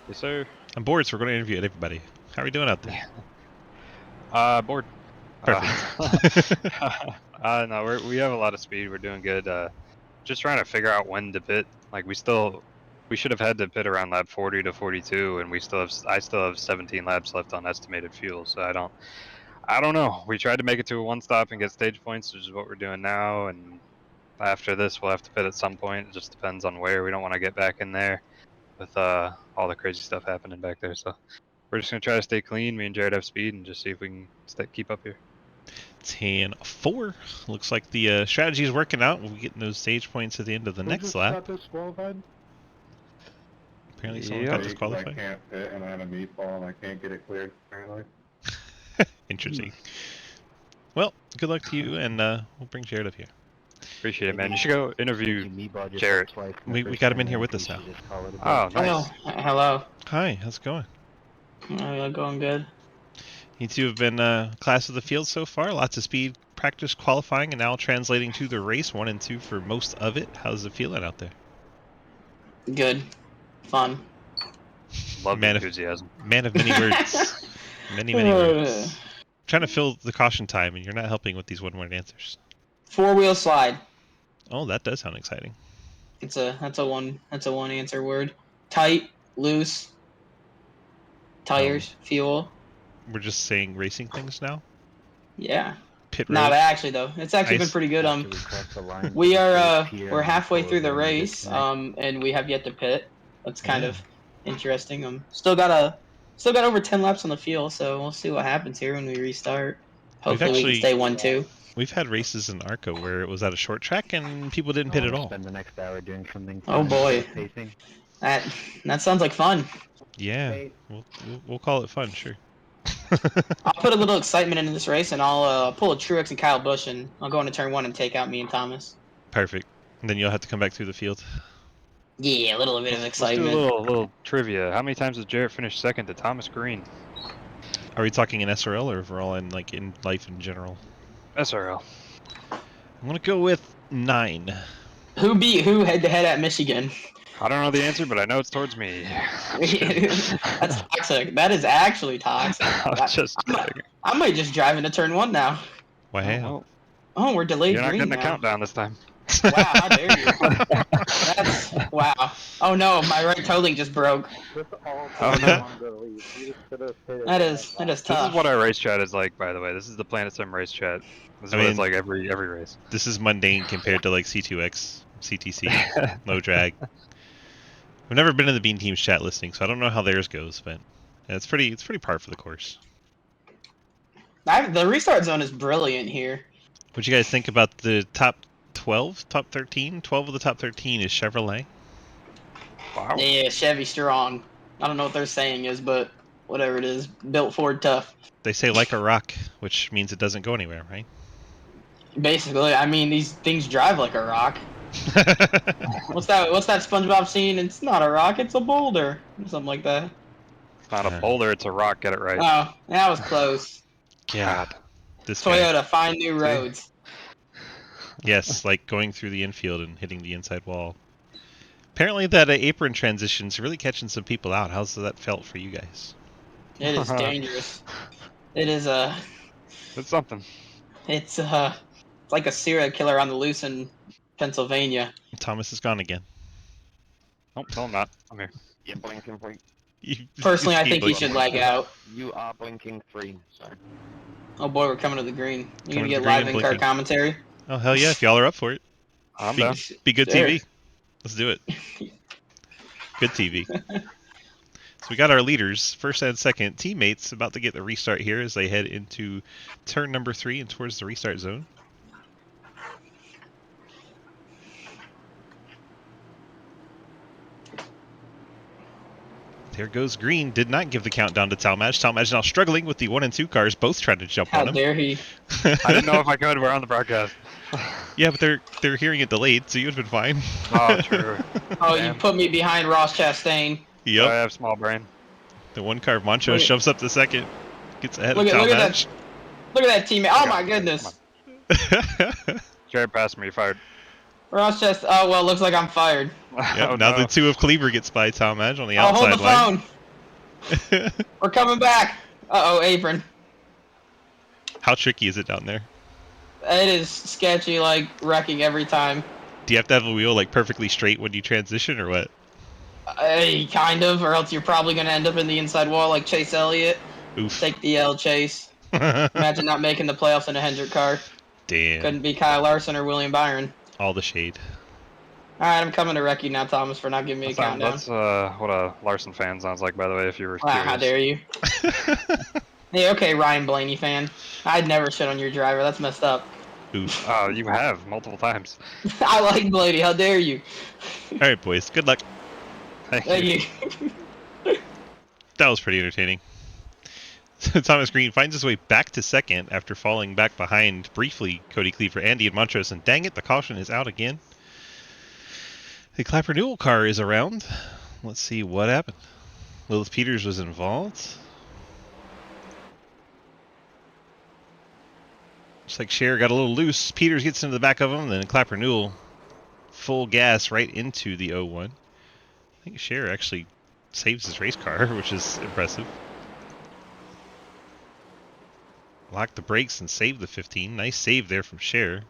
Yes, sir. I'm bored, so we're going to interview everybody. How are we doing out there? Bored. Perfect. No, we have a lot of speed. We're doing good. Just trying to figure out when to pit. Like we should have had to pit around lap 40 to 42, and I still have 17 laps left on estimated fuel. So I don't know. We tried to make it to a one stop and get stage points, which is what we're doing now. And after this, we'll have to pit at some point. It just depends on where. We don't want to get back in there with all the crazy stuff happening back there. So we're just gonna try to stay clean. Me and Jared have speed, and just see if we can keep up here. 10-4. Looks like the strategy is working out. We'll be getting those stage points at the end of the next lap. Apparently someone got disqualified. I can't pit and I had a meatball and I can't get it cleared, apparently. Interesting. Well, good luck to you, and we'll bring Jared up here. Appreciate it, man. You should go interview Jared. We got him in here with us now. Oh, nice. Hello. Hi, how's it going? Going good. You two have been class of the field so far. Lots of speed practice qualifying, and now translating to the race 1 and 2 for most of it. How's it feeling out there? Good. Fun. Love the enthusiasm. Man of many words. many words. Trying to fill the caution time, and you're not helping with these one-word answers. 4-wheel slide. Oh, that does sound exciting. That's a one answer word. Tight, loose. Tires, fuel. We're just saying racing things now? Yeah. Pit No, road. but actually though, it's actually been pretty good. We are we're halfway through the race, and we have yet to pit. That's kind of interesting. Still got over 10 laps on the field, so we'll see what happens here when we restart. Hopefully we can stay 1-2. We've had races in ARCA where it was at a short track and people didn't pit at all. Spend the next hour doing something. Oh boy. Pacing. That sounds like fun. Yeah, we'll call it fun, sure. I'll put a little excitement into this race, and I'll pull a Truex and Kyle Busch, and I'll go into turn 1 and take out me and Thomas. Perfect. And then you'll have to come back through the field. Yeah, a little bit of excitement. Let's do a little trivia. How many times has Jarrett finished second to Thomas Green? Are we talking in SRL or overall in in life in general? SRL. I'm gonna go with 9. Who beat who head-to-head at Michigan? I don't know the answer, but I know it's towards me. That's toxic. That is actually toxic. I might just drive into turn 1 now. Wow. Oh, we're delayed. You're not green getting the now. countdown this time. Wow, how dare you? Wow. Oh no, my right toe link just broke. Oh no. That is tough. This is what our race chat is like, by the way. This is the Planet Sim race chat. This is what it's like every race. This is mundane compared to like C2X, CTC, low drag. I've never been in the Bean Team's chat listing, so I don't know how theirs goes, but it's pretty par for the course. The restart zone is brilliant here. What do you guys think about the top 12, top 13? 12 of the top 13 is Chevrolet. Wow. Yeah, Chevy strong. I don't know what their saying is, but whatever it is, built Ford tough. They say like a rock, which means it doesn't go anywhere, right? Basically, I mean, these things drive like a rock. What's that SpongeBob scene? It's not a rock, it's a boulder. Something like that. It's not a boulder, it's a rock. Get it right. Oh, that was close. God. This Toyota, guy. find new roads. Yes, like going through the infield and hitting the inside wall. Apparently that apron transition's really catching some people out. How's that felt for you guys? It is dangerous. It is It's something. It's like a serial killer on the loose in Pennsylvania. Thomas is gone again. Nope, no, I'm not. I'm here. You're blinking free. Personally, I think he should lag out. You are blinking free. Sorry. Oh boy, we're coming to the green. You gonna Coming to get the green live and in-car blinking. commentary? Oh, hell yeah, if y'all are up for it. I'm down. Be good Sure. TV. Let's do it. Good TV. So we got our leaders, first and second teammates, about to get the restart here as they head into turn number 3 and towards the restart zone. There goes green. Did not give the countdown to Talmadge. Talmadge now struggling with the 1 and 2 cars, both trying to jump How on him. dare he? I didn't know if I could. We're on the broadcast. Yeah, but they're hearing it delayed, so you'd have been fine. Oh, true. Oh, Damn. you put me behind Ross Chastain. Yep. I have small brain. The one car Moncho Look at- jumps up to second, gets ahead Look of at that. Talmadge. Look at that teammate. Oh my goodness. Jared passed me. You're fired. Ross Chastain. Oh well, looks like I'm fired. Yep, Oh, now no. the 2 of Cleaver gets by Talmadge on the Oh, hold outside the line. phone. We're coming back. Uh-oh, apron. How tricky is it down there? It is sketchy, like wrecking every time. Do you have to have a wheel like perfectly straight when you transition, or what? Kind of, or else you're probably gonna end up in the inside wall like Chase Elliott. Oof. Take the L, Chase. Imagine not making the playoffs in a Hendrick car. Damn. Couldn't be Kyle Larson or William Byron. All the shade. Alright, I'm coming to wreck you now, Thomas, for not giving me a countdown. That's what a Larson fan sounds like, by the way, if you were curious. How dare you. Hey, okay, Ryan Blaney fan. I'd never shit on your driver. That's messed up. Oof. You have multiple times. I like Blaney. How dare you? All right, boys. Good luck. Thank you. That was pretty entertaining. So Thomas Green finds his way back to second after falling back behind briefly Cody Cleaver, Andy, and Montrose. And dang it, the caution is out again. The Clapper Newell car is around. Let's see what happened. Lilith Peters was involved. Looks like Scherer got a little loose. Peters gets into the back of him, then Clapper Newell full gas right into the 01. I think Scherer actually saves his race car, which is impressive. Locked the brakes and saved the 15. Nice save there from Scherer.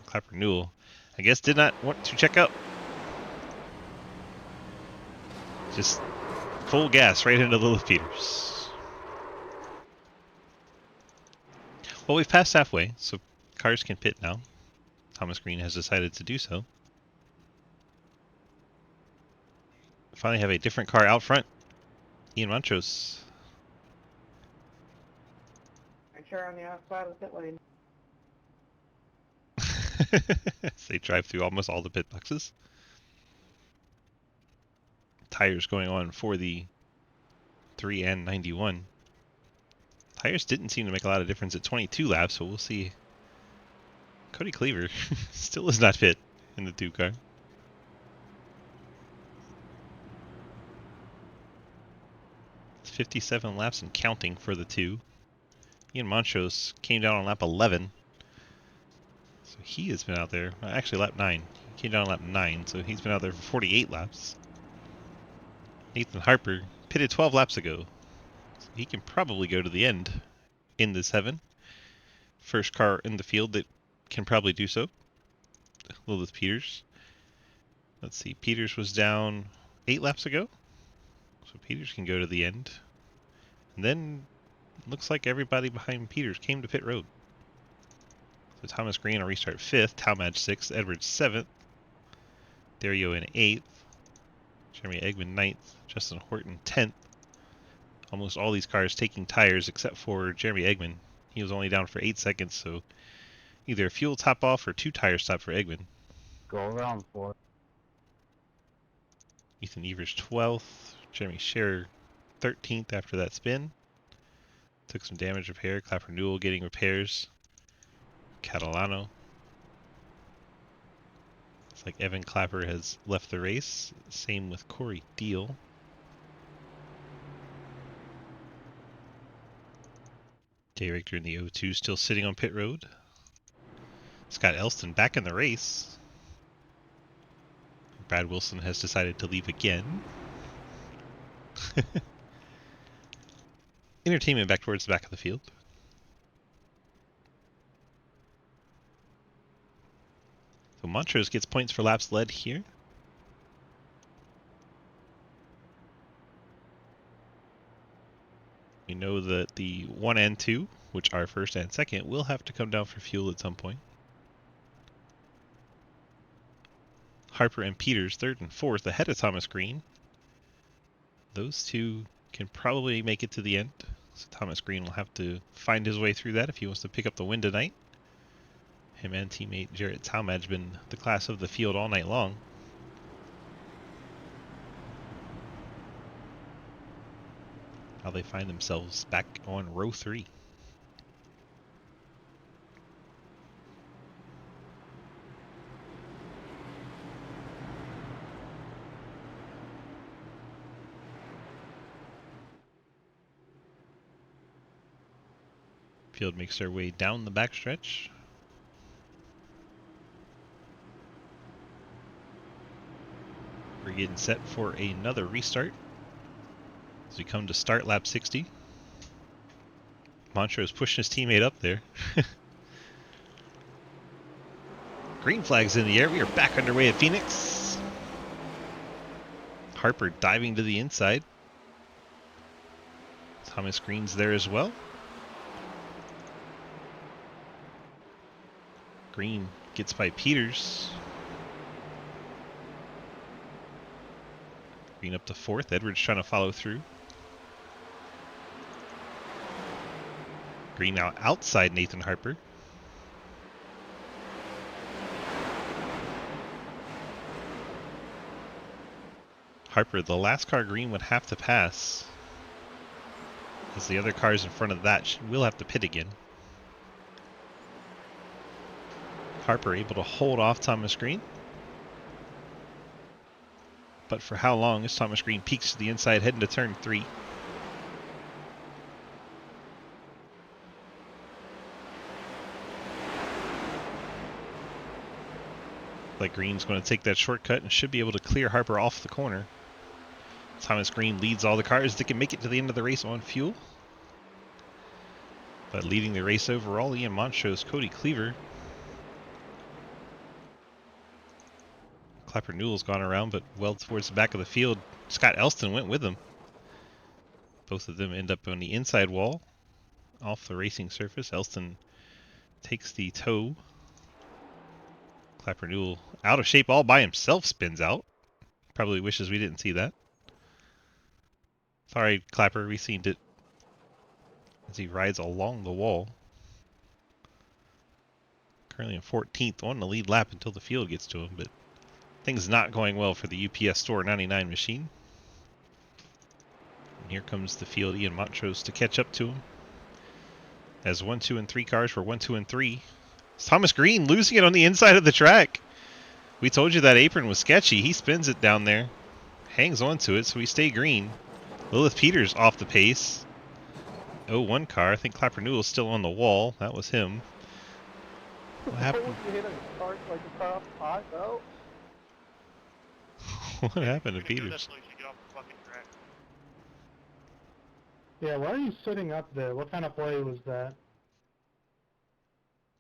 Clapper Newell, I guess, did not want to check out. Just full gas right into Lilith Peters. Well, we've passed halfway, so cars can pit now. Thomas Green has decided to do so. Finally have a different car out front. Ian Montrose. Make sure on the outside of the pit lane. As they drive through almost all the pit boxes. Tires going on for the 3 and 91. Tires didn't seem to make a lot of difference at 22 laps, so we'll see. Cody Cleaver still is not fit in the 2 car. It's 57 laps and counting for the 2. Ian Montrose came down on lap 11. So he has been out there, actually lap 9. He came down on lap 9, so he's been out there for 48 laps. Nathan Harper pitted 12 laps ago. So he can probably go to the end in this 7. First car in the field that can probably do so. Lilith Peters. Let's see, Peters was down 8 laps ago. So Peters can go to the end. And then looks like everybody behind Peters came to pit road. So Thomas Green will restart 5th, Talmadge 6th, Edwards 7th, Dario in 8th, Jeremy Eggman 9th, Justin Horton 10th. Almost all these cars taking tires except for Jeremy Eggman. He was only down for 8 seconds, so either a fuel top off or 2 tire stop for Eggman. Go around for it. Ethan Evers 12th, Jeremy Scherer 13th after that spin. Took some damage repair. Clapper Newell getting repairs. Catalano. It's like Evan Clapper has left the race. Same with Corey Deal. Jay Richter in the 02 still sitting on pit road. Scott Elston back in the race. Brad Wilson has decided to leave again. Entertainment back towards the back of the field. So Montrose gets points for laps led here. We know that the 1 and 2, which are 1st and 2nd, will have to come down for fuel at some point. Harper and Peters 3rd and 4th ahead of Thomas Green. Those 2 can probably make it to the end. So Thomas Green will have to find his way through that if he wants to pick up the win tonight. Him and teammate Jarrett Talmadge been the class of the field all night long. Now they find themselves back on row 3. Field makes their way down the backstretch. We're getting set for another restart. As we come to start lap 60. Montrose pushing his teammate up there. Green flag's in the air. We are back underway at Phoenix. Harper diving to the inside. Thomas Green's there as well. Green gets by Peters. Green up to 4th. Edwards trying to follow through. Green now outside Nathan Harper. Harper, the last car Green would have to pass, as the other cars in front of that will have to pit again. Harper able to hold off Thomas Green. But for how long as Thomas Green peeks to the inside heading to turn 3. Like Green's going to take that shortcut and should be able to clear Harper off the corner. Thomas Green leads all the cars that can make it to the end of the race on fuel. But leading the race overall, Ian Montrose, Cody Cleaver. Clapper Newell's gone around, but well towards the back of the field. Scott Elston went with him. Both of them end up on the inside wall, off the racing surface. Elston takes the tow. Clapper Newell, out of shape all by himself, spins out. Probably wishes we didn't see that. Sorry, Clapper, we seen it as he rides along the wall. Currently in 14th, on the lead lap until the field gets to him, but things not going well for the UPS Store 99 machine. And here comes the field, Ian Montrose, to catch up to him. As 1, 2, and 3 cars were 1, 2, and 3. It's Thomas Green losing it on the inside of the track. We told you that apron was sketchy. He spins it down there, hangs onto it, so we stay green. Lilith Peters off the pace. 0-1 car. I think Clapper Newell's still on the wall. That was him. What happened? What happened to Peters? Yeah, why are you sitting up there? What kind of play was that?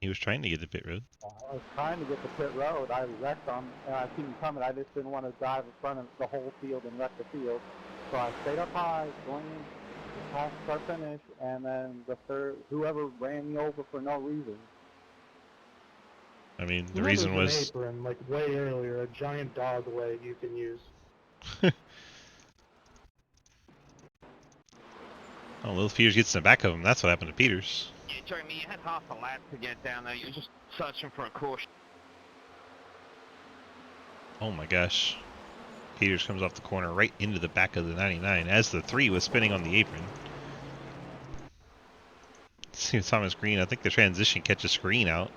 He was trying to get to pit road. I was trying to get to pit road. I wrecked on, and I seen him coming. I just didn't want to dive in front of the whole field and wreck the field. So I stayed up high, going past start finish, and then the third, whoever ran me over for no reason. I mean, the reason was an apron, like way earlier, a giant dog leg you can use. Oh, Lilith Peters gets in the back of him. That's what happened to Peters. Yeah, Jeremy, you had half a lap to get down there. You were just searching for a caution. Oh my gosh. Peters comes off the corner right into the back of the 99 as the 3 was spinning on the apron. See Thomas Green. I think the transition catches Green out.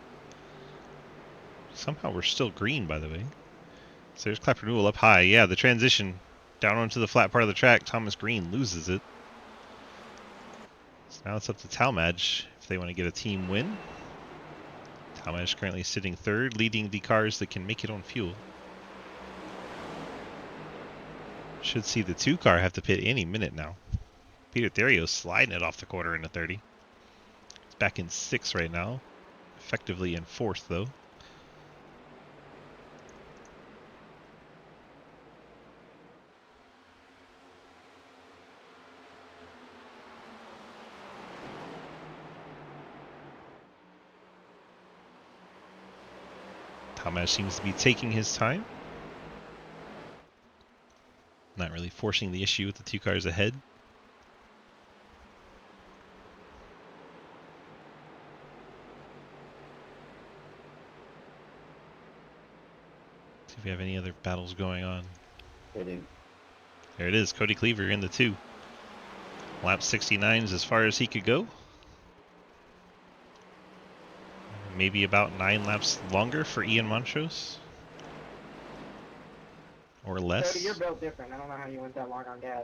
Somehow we're still green, by the way. So there's Clapper Newell up high. Yeah, the transition down onto the flat part of the track. Thomas Green loses it. So now it's up to Talmadge if they want to get a team win. Talmadge currently sitting 3rd, leading the cars that can make it on fuel. Should see the 2 car have to pit any minute now. Peter Theriot sliding it off the corner in the 30. It's back in 6th right now. Effectively in 4th though. Talmadge seems to be taking his time. Not really forcing the issue with the 2 cars ahead. See if we have any other battles going on. There it is, Cody Cleaver in the 2. Lap 69 is as far as he could go. Maybe about 9 laps longer for Ian Montrose. Or less. Cody, you're built different. I don't know how you went that long on gas.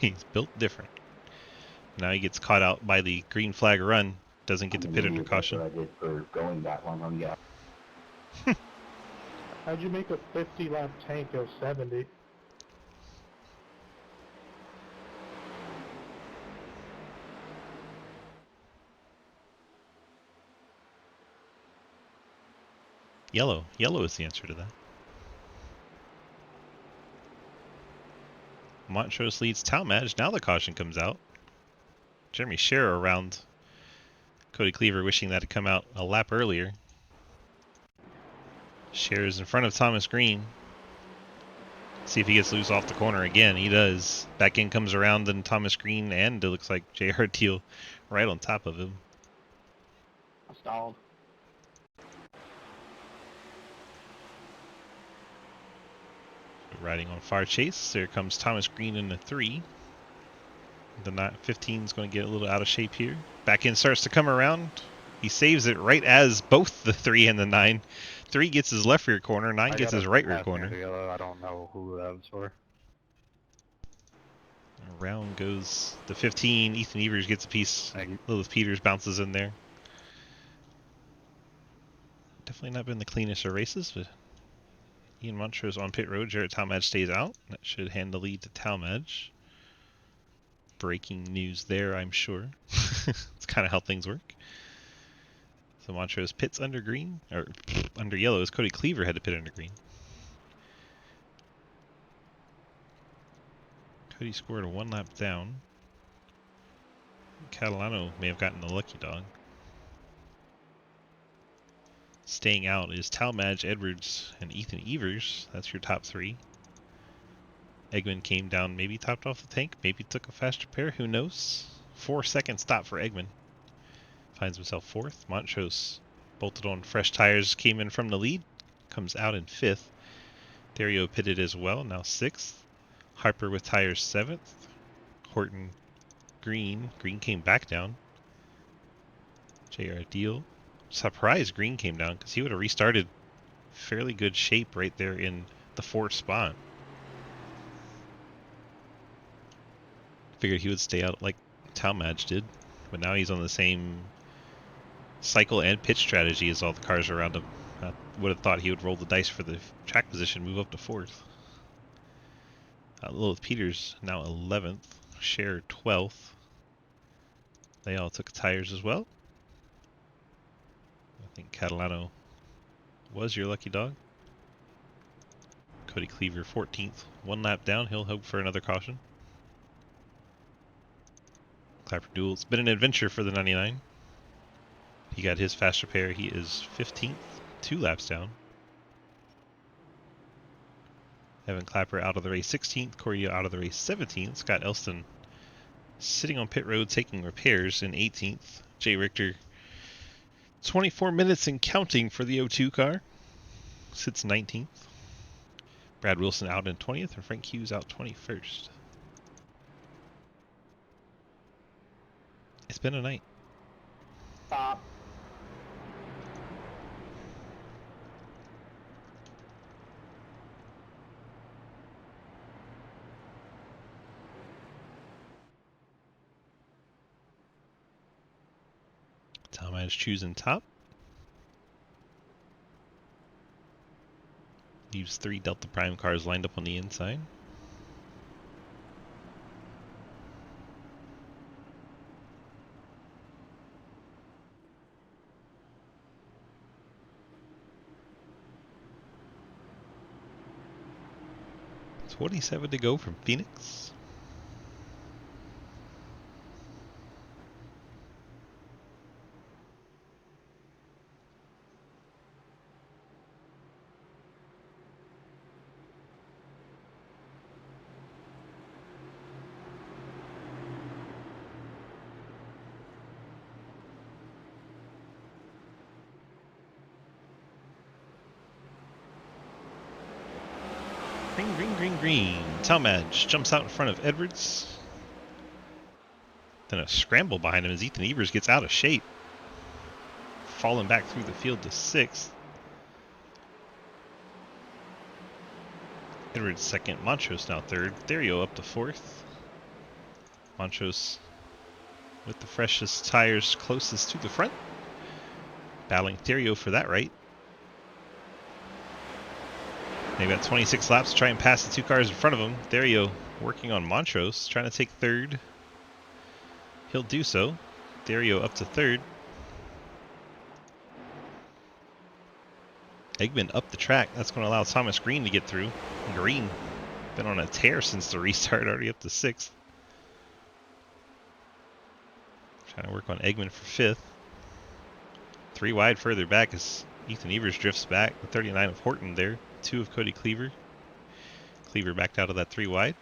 He's built different. Now he gets caught out by the green flag run. Doesn't get to pit under caution. I did for going that long on gas. How'd you make a 50-lap tank go 70? Yellow. Yellow is the answer to that. Montrose leads Talmadge. Now the caution comes out. Jeremy Scherer around Cody Cleaver, wishing that had come out a lap earlier. Scherer's in front of Thomas Green. See if he gets loose off the corner again. He does. Back in comes around, and Thomas Green, and it looks like J.R. Teal right on top of him. I stalled. Riding on Far Chase. There comes Thomas Green in the 3. The 15 is going to get a little out of shape here. Back in starts to come around. He saves it right as both the 3 and the 9. 3 gets his left rear corner. 9 gets his right rear corner. I don't know who that was for. Around goes the 15. Ethan Evers gets a piece. Lilith Peters bounces in there. Definitely not been the cleanest of races, but Ian Montrose on pit road. Jarrett Talmadge stays out. That should hand the lead to Talmadge. Breaking news there, I'm sure. It's kind of how things work. So Montrose pits under green, or under yellow, as Cody Cleaver had to pit under green. Cody scored a 1 lap down. Catalano may have gotten the lucky dog. Staying out is Talmadge, Edwards, and Ethan Evers. That's your top 3. Eggman came down, maybe topped off the tank, maybe took a fast repair, who knows? 4-second stop for Eggman. Finds himself 4th. Montrose bolted on fresh tires, came in from the lead, comes out in 5th. Dario pitted as well, now 6th. Harper with tires 7th. Horton, Green. Green came back down. J.R. Deal. Surprised Green came down because he would have restarted fairly good shape right there in the 4th spot. Figured he would stay out like Talmadge did, but now he's on the same cycle and pitch strategy as all the cars around him. I would have thought he would roll the dice for the track position, move up to 4th. Lilith Peters now 11th, Scherer 12th. They all took tires as well. I think Catalano was your lucky dog. Cody Cleaver 14th, 1 lap down. He'll hope for another caution. Clapper Duel. It's been an adventure for the 99. He got his fast repair. He is 15th, 2 laps down. Evan Clapper out of the race 16th. Corey out of the race 17th. Scott Elston sitting on pit road taking repairs in 18th. Jay Richter 24 minutes and counting for the O2 car. Sits 19th. Brad Wilson out in 20th and Frank Hughes out 21st. It's been a night. Stop. Talmadge choosing top. Leaves 3 Delta Prime cars lined up on the inside. It's 27 to go from Phoenix. Green, green, green, green. Talmadge jumps out in front of Edwards. Then a scramble behind him as Ethan Evers gets out of shape. Falling back through the field to 6th. Edwards 2nd. Montrose now 3rd. Dario up to 4th. Montrose with the freshest tires closest to the front. Battling Dario for that right. They've got 26 laps to try and pass the 2 cars in front of them. Dario working on Montrose, trying to take third. He'll do so. Dario up to third. Eggman up the track. That's going to allow Thomas Green to get through. Green been on a tear since the restart, already up to 6th. Trying to work on Eggman for 5th. 3 wide further back as Ethan Evers drifts back. The 39 of Horton there. 2 of Cody Cleaver. Cleaver backed out of that 3 wide.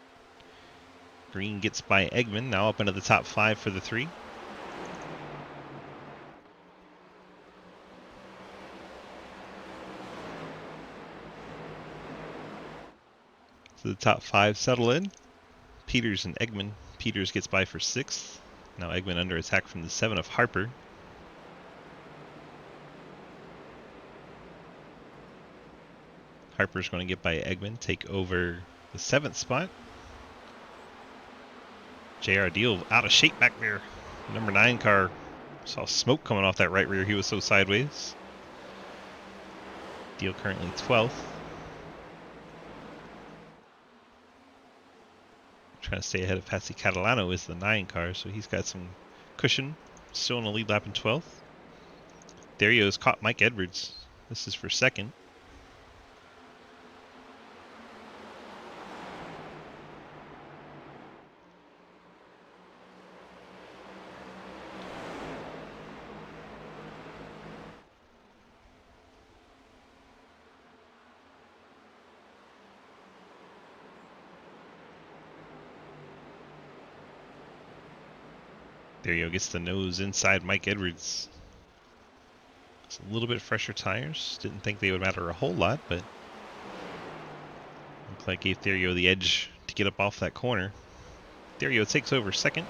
Green gets by Eggman, now up into the top 5 for the 3. So the top 5 settle in. Peters and Eggman. Peters gets by for 6th. Now Eggman under attack from the 7 of Harper. Harper's going to get by Eggman, take over the 7th spot. JR Deal out of shape back there. Number 9 car saw smoke coming off that right rear. He was so sideways. Deal currently 12th. Trying to stay ahead of Patsy Catalano is the 9 car, so he's got some cushion. Still in the lead lap in 12th. Dario's caught Mike Edwards. This is for 2nd. Dario gets the nose inside Mike Edwards. It's a little bit fresher tires. Didn't think they would matter a whole lot, but looked like gave Dario the edge to get up off that corner. Dario takes over 2nd.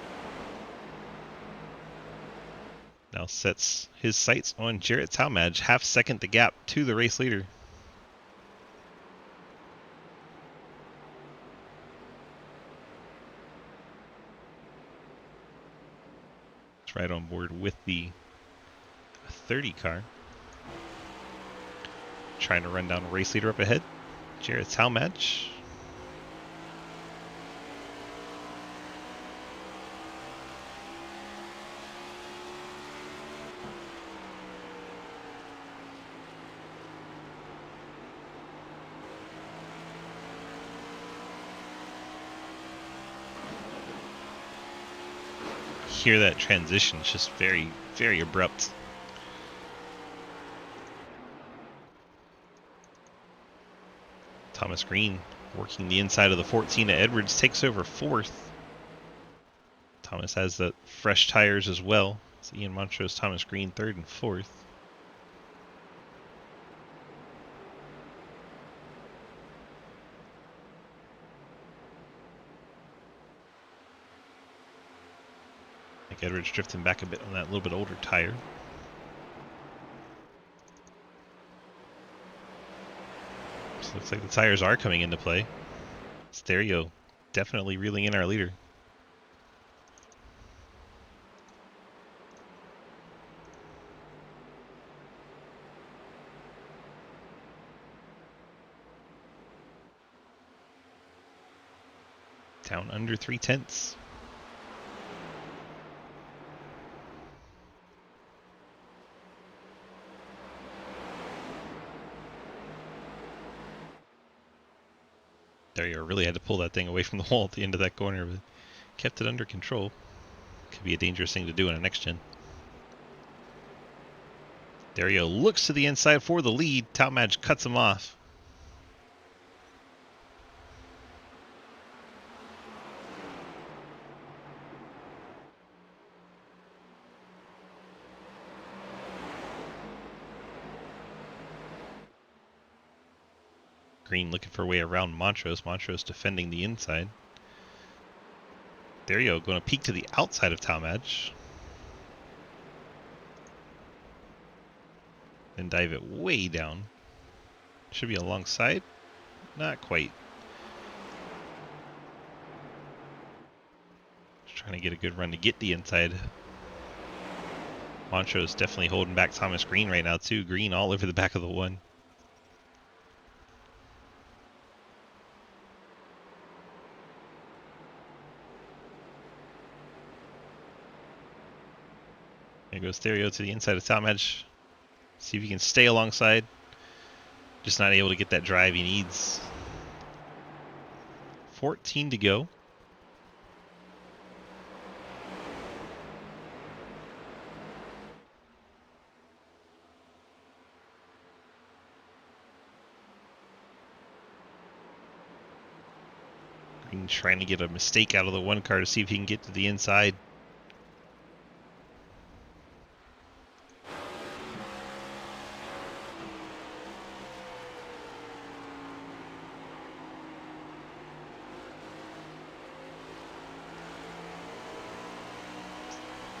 Now sets his sights on Jarrett Talmadge, half second the gap to the race leader. Right on board with the 30 car. Trying to run down a race leader up ahead. Jarrett Talmadge. Hear that transition, it's just very, very abrupt. Thomas Green working the inside of the 14 at Edwards, takes over 4th. Thomas has the fresh tires as well. It's Ian Montrose, Thomas Green 3rd and 4th. Edwards drifting back a bit on that little bit older tire. So looks like the tires are coming into play. Stereo definitely reeling in our leader. Down under 3/10. Dario really had to pull that thing away from the wall at the end of that corner, but kept it under control. Could be a dangerous thing to do in a next gen. Dario looks to the inside for the lead. Talmadge cuts him off. Green looking for a way around Montrose. Montrose defending the inside. Dario going to peek to the outside of Talmadge. Then dive it way down. Should be alongside. Not quite. Just trying to get a good run to get the inside. Montrose definitely holding back Thomas Green right now too. Green all over the back of the one. There goes Therio to the inside of Talmadge. See if he can stay alongside. Just not able to get that drive he needs. 14 to go. Green trying to get a mistake out of the one car to see if he can get to the inside.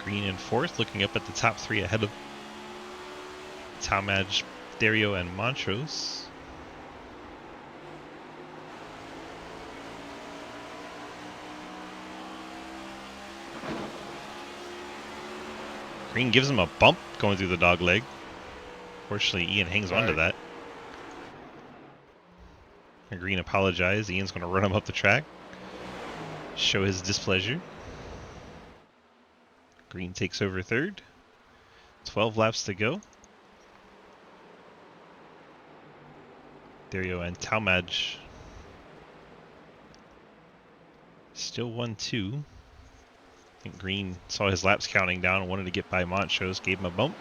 Green in fourth, looking up at the top three ahead of Talmadge, Therio, and Montrose. Green gives him a bump going through the dog leg. Fortunately, Ian hangs on to that. And Green apologized. Ian's going to run him up the track. Show his displeasure. Green takes over third. 12 laps to go. Therio and Talmadge still 1-2. I think Green saw his laps counting down and wanted to get by Montrose, gave him a bump.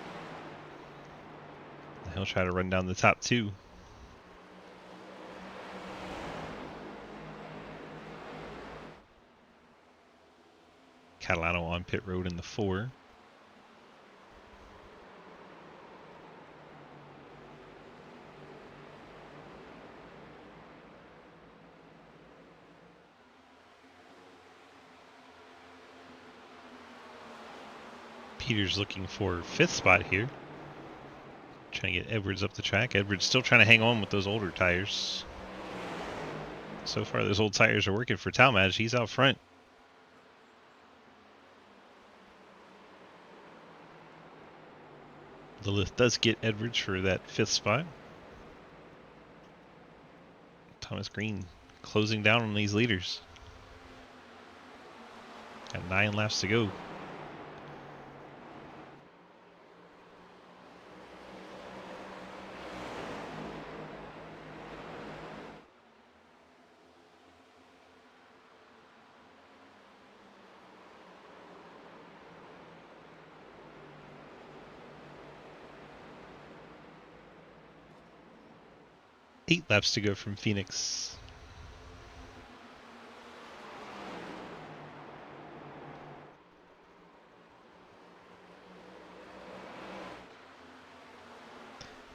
He'll try to run down the top two. Catalano on pit road in the 4. Peters looking for 5th spot here. Trying to get Edwards up the track. Edwards still trying to hang on with those older tires. So far those old tires are working for Talmadge. He's out front. Lilith does get Edwards for that 5th spot. Thomas Green closing down on these leaders. Got 9 laps to go. Eight laps to go from Phoenix.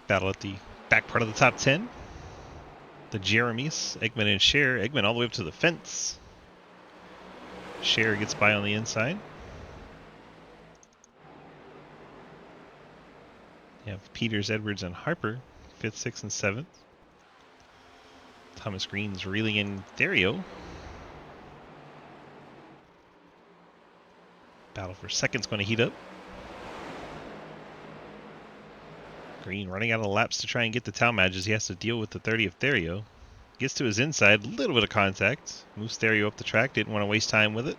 Battle at the back part of the top 10. The Jeremys, Eggman and Cher. Eggman all the way up to the fence. Cher gets by on the inside. You have Peters, Edwards, and Harper, 5th, 6th, and 7th. Thomas Green's reeling in Therio. Battle for second's going to heat up. Green running out of laps to try and get the Talmadge as he has to deal with the 30 of Therio. Gets to his inside, a little bit of contact. Moves Therio up the track, didn't want to waste time with it.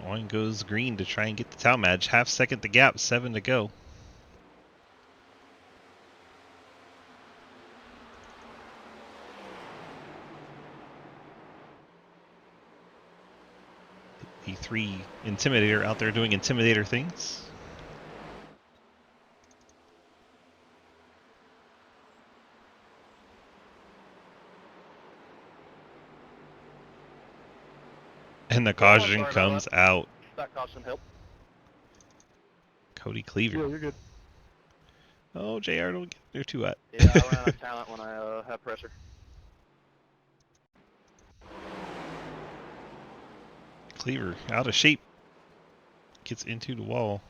On goes Green to try and get the Talmadge. Half second the gap, 7 to go. The 3 Intimidator out there doing Intimidator things. And the caution comes out. That caution helped. Cody Cleaver. Yeah, you're good. Oh, JR, don't get there too hot. Yeah, I run out of talent when I have pressure. Cleaver out of shape. Gets into the wall.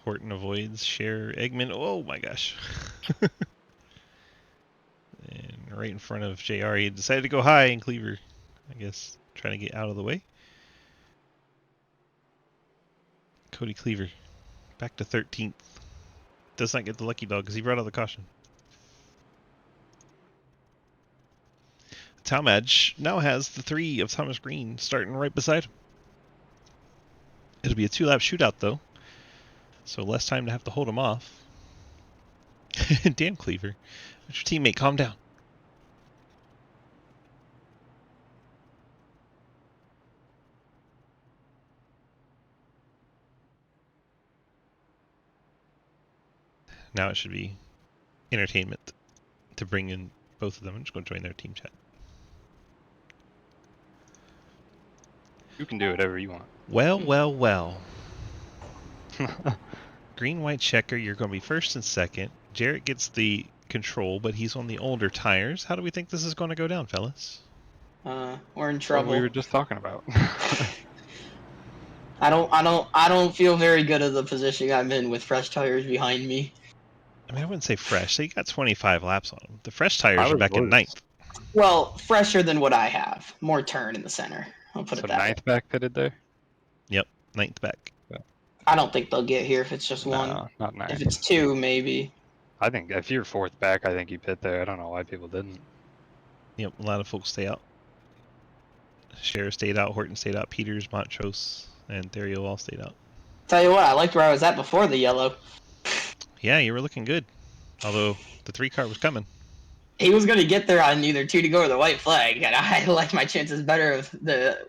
Horton avoids. Cher, Eggman. Oh my gosh. And right in front of JR, he decided to go high, and Cleaver, I guess, trying to get out of the way. Cody Cleaver back to 13th. Does not get the lucky dog because he brought out the caution. Talmadge now has the 3 of Thomas Green starting right beside him. It'll be a 2-lap shootout, though. So less time to have to hold him off. Damn, Cleaver. What's your teammate? Calm down. Now it should be entertainment to bring in both of them. I'm just going to join their team chat. You can do whatever you want. Well, well, well. Green, white checker, you're going to be first and second. Jarrett gets the control, but he's on the older tires. How do we think this is going to go down, fellas? We're in trouble. What we were just talking about. I don't feel very good at the position I'm in with fresh tires behind me. I mean, I wouldn't say fresh. They got 25 laps on them. The fresh tires are back in 9th. Well, fresher than what I have. More turn in the center. I'll put it that way. 9th back pitted there? Yep, 9th back. I don't think they'll get here if it's just one. No, not 9th. If it's 2, maybe. I think if you're 4th back, I think you pit there. I don't know why people didn't. Yep, a lot of folks stay out. Scherer stayed out, Horton stayed out, Peters, Montrose, and Therio all stayed out. Tell you what, I liked where I was at before the yellow. Yeah, you were looking good. Although the 3 car was coming. He was going to get there on either 2 to go or the white flag, and I like my chances better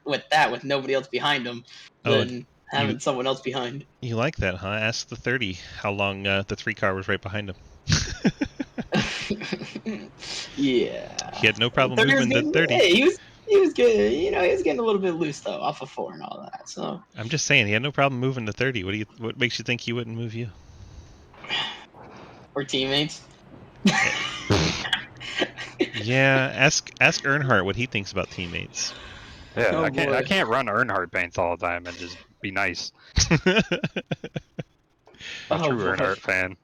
with nobody else behind him than having someone else behind. You like that, huh? Ask the 30 how long the 3 car was right behind him. Yeah. He had no problem moving the 30. Hey, he was good. You know, he was getting a little bit loose though, off of 4 and all that. So I'm just saying, he had no problem moving the 30. What makes you think he wouldn't move you? We're teammates. Yeah, ask Earnhardt what he thinks about teammates. Yeah, I can't run Earnhardt paints all the time and just be nice. I'm a true Earnhardt fan.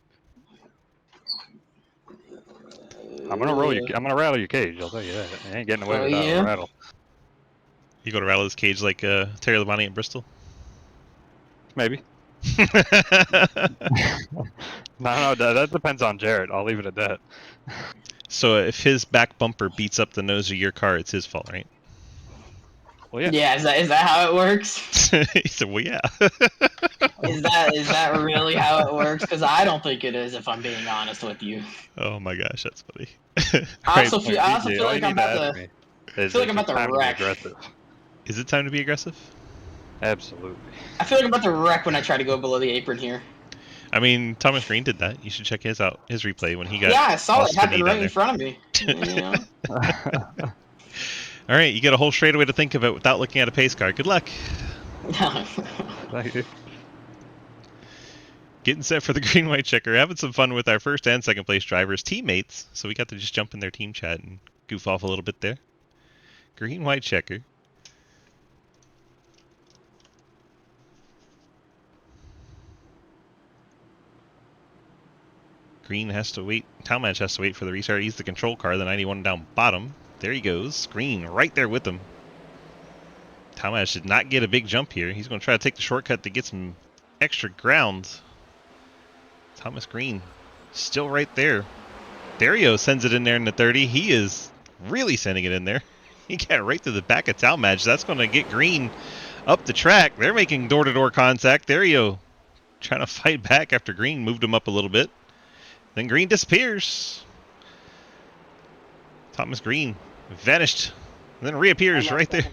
I'm gonna rattle your cage. I'll tell you that. I ain't getting away without a rattle. You gonna rattle his cage like Terry Labonte in Bristol? Maybe. No, that depends on Jarrett. I'll leave it at that. So if his back bumper beats up the nose of your car, it's his fault, right? Well, yeah. Yeah, is that how it works? He said, "Well, yeah." Is that really how it works? Because I don't think it is. If I'm being honest with you. Oh my gosh, that's funny. I also feel like I'm about to wreck. Is it time to be aggressive? Absolutely. I feel like I'm about to wreck when I try to go below the apron here. I mean, Thomas Green did that. You should check his replay when he got. Yeah, I saw it happen right in front of me. Yeah. All right, you get a whole straightaway to think of it without looking at a pace car. Good luck. Thank you. Getting set for the green-white checker. Having some fun with our first and second place drivers, teammates. So we got to just jump in their team chat and goof off a little bit there. Green-white checker. Green has to wait. Talmadge has to wait for the restart. He's the control car, the 91 down bottom. There he goes. Green right there with him. Talmadge did not get a big jump here. He's going to try to take the shortcut to get some extra ground. Thomas Green still right there. Therio sends it in there in the 30. He is really sending it in there. He got right to the back of Talmadge. That's going to get Green up the track. They're making door-to-door contact. Therio trying to fight back after Green moved him up a little bit. Then Green disappears. Thomas Green vanished, and then reappears right there.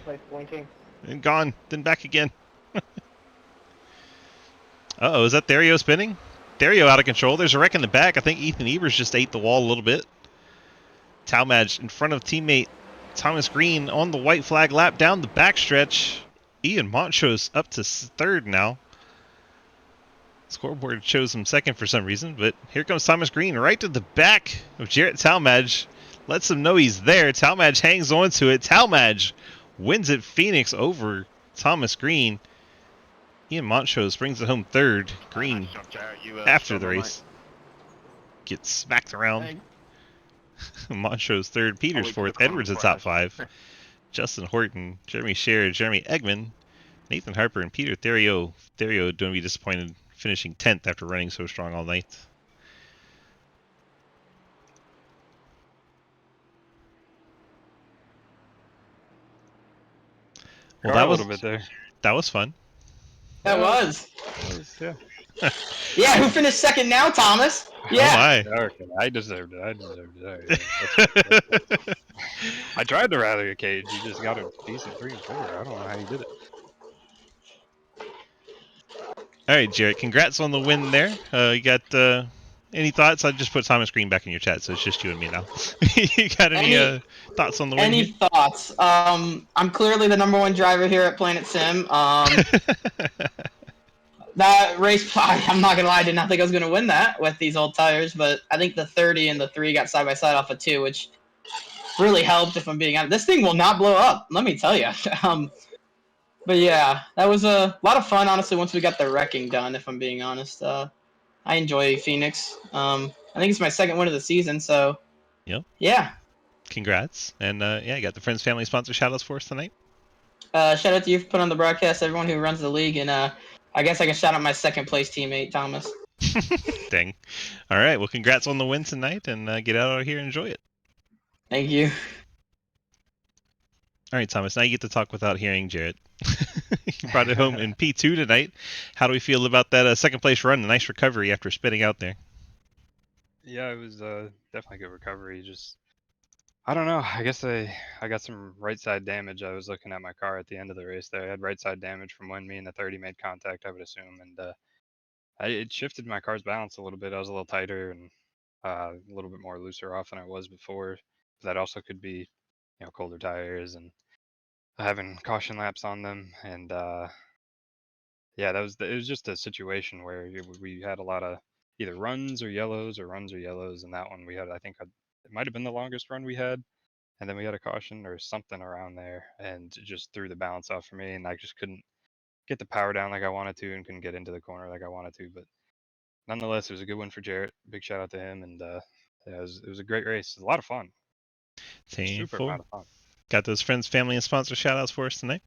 And gone, then back again. Uh-oh, is that Therio spinning? Therio out of control. There's a wreck in the back. I think Ethan Evers just ate the wall a little bit. Talmadge in front of teammate Thomas Green on the white flag lap down the backstretch. Ian Montrose up to 3rd now. Scoreboard shows him 2nd for some reason, but here comes Thomas Green right to the back of Jarrett Talmadge. Lets him know he's there. Talmadge hangs on to it. Talmadge wins at Phoenix over Thomas Green. Ian Montrose brings it home 3rd. Green, after the race, gets smacked around. Montrose 3rd. Peters 4th. Edwards at top 5. Justin Horton, Jeremy Scherer, Jeremy Eggman, Nathan Harper, and Peter Therio. Therio don't be disappointed finishing 10th after running so strong all night. Well, that was fun. That was. Yeah. Yeah, who finished second now, Thomas? Yeah. Oh Okay, I deserved it. I deserved it. All right, my. I tried to rally a cage. You just got a decent 3 and 4. I don't know how you did it. All right, Jarrett. Congrats on the win there. You got any thoughts? I just put Thomas Green back in your chat, so it's just you and me now. You got any thoughts on the win? Any thoughts? I'm clearly the #1 driver here at Planet Sim. That race, I'm not gonna lie, I did not think I was gonna win that with these old tires, but I think the 30 and the 3 got side by side off of 2, which really helped. If I'm being honest, this thing will not blow up. Let me tell you. But yeah, that was a lot of fun. Honestly, once we got the wrecking done, if I'm being honest, I enjoy Phoenix. I think it's my second win of the season, so yep. Yeah. Congrats, and yeah, you got the Friends Family sponsor shoutouts for us tonight. Shout out to you for putting on the broadcast, everyone who runs the league, and I guess I can shout out my second place teammate, Thomas. Dang. All right, well, congrats on the win tonight, and get out of here and enjoy it. Thank you. All right, Thomas, now you get to talk without hearing Jarrett. You brought it home in P2 tonight. How do we feel about that second place run? A nice recovery after spinning out there. Yeah, it was definitely good recovery. Just, I don't know. I guess I got some right side damage. I was looking at my car at the end of the race there. I had right side damage from when me and the 30 made contact, I would assume, and it shifted my car's balance a little bit. I was a little tighter and a little bit more looser off than I was before. That also could be, colder tires and having caution laps on them, and yeah, it was just a situation where we had a lot of either runs or yellows, and that one we had, I think it might have been the longest run we had, and then we had a caution or something around there, and it just threw the balance off for me, and I just couldn't get the power down like I wanted to, and couldn't get into the corner like I wanted to. But nonetheless, it was a good one for Jarrett. Big shout out to him, and yeah, it was a great race. It was a lot of fun. Super amount of fun. Got those friends, family, and sponsor shout-outs for us tonight?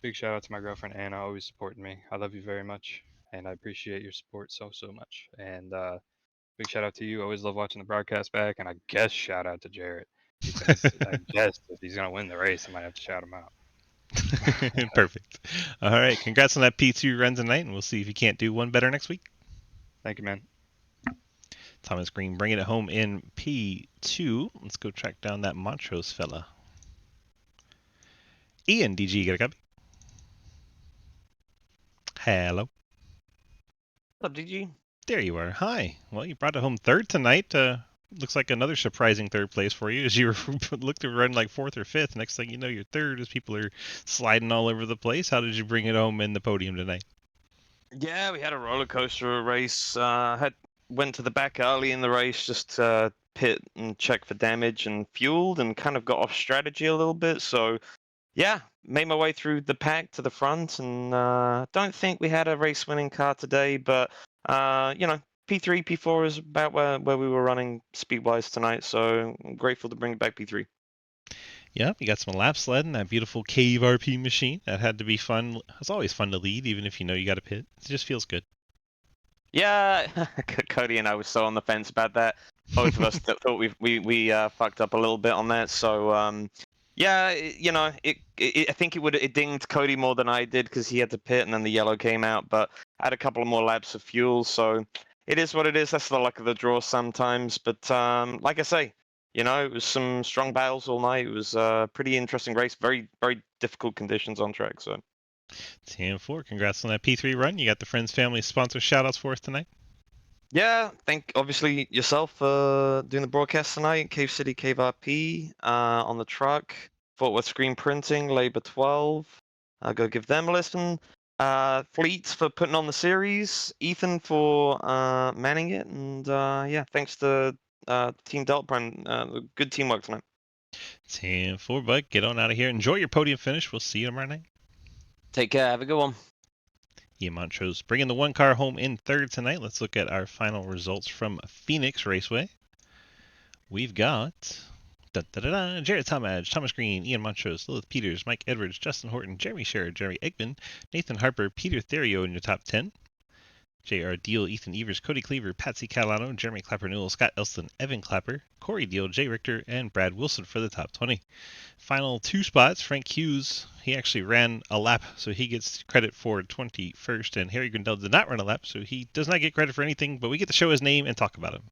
Big shout out to my girlfriend Anna, always supporting me. I love you very much, and I appreciate your support so much. And big shout out to you. Always love watching the broadcast back. And I guess shout out to Jarrett, because I guess if he's gonna win the race, I might have to shout him out. Perfect. All right, congrats on that P2 run tonight, and we'll see if you can't do one better next week. Thank you, man. Thomas Green bringing it home in P2. Let's go track down that Montrose fella. Ian, DG, you got a copy? Hello. What's up, DG? There you are. Hi. Well, you brought it home third tonight. Looks like another surprising third place for you, as you looked to run like fourth or fifth. Next thing you know, you're third as people are sliding all over the place. How did you bring it home in the podium tonight? Yeah, we had a roller coaster race. Went to the back early in the race just to pit and check for damage and fueled, and kind of got off strategy a little bit. So yeah, made my way through the pack to the front, and don't think we had a race-winning car today, but P3, P4 is about where we were running speed-wise tonight, so I'm grateful to bring it back P3. Yeah, you got some lap sledding, that beautiful Cave RP machine. That had to be fun. It's always fun to lead, even if you know you got to pit. It just feels good. Yeah, Cody and I were so on the fence about that. Both of us thought we fucked up a little bit on that, so yeah, I think it dinged Cody more than I did because he had to pit and then the yellow came out, but I had a couple of more laps of fuel, so it is what it is. That's the luck of the draw sometimes, but like I say, it was some strong battles all night. It was a pretty interesting race, very, very difficult conditions on track, so. 10-4, congrats on that P3 run. You got the friends, family, sponsor shout-outs for us tonight? Yeah, thank obviously yourself for doing the broadcast tonight. Cave City, Cave RP on the truck. Fort Worth Screen Printing, Labor 12. Go give them a listen. Fleet for putting on the series. Ethan for manning it. And yeah, thanks to Team Delta Prime. Good teamwork tonight. 10-4, bud. Get on out of here. Enjoy your podium finish. We'll see you tomorrow night. Take care. Have a good one. Ian Montrose bringing the one car home in third tonight. Let's look at our final results from Phoenix Raceway. We've got Jarrett Talmadge, Thomas Green, Ian Montrose, Lilith Peters, Mike Edwards, Justin Horton, Jeremy Scherer, Jeremy Eggman, Nathan Harper, Peter Therio in your top 10. J.R. Deal, Ethan Evers, Cody Cleaver, Patsy Catalano, Jeremy Clapper Newell, Scott Elston, Evan Clapper, Corey Deal, Jay Richter, and Brad Wilson for the top 20. Final 2 spots, Frank Hughes, he actually ran a lap, so he gets credit for 21st, and Harry Grindell did not run a lap, so he does not get credit for anything, but we get to show his name and talk about him.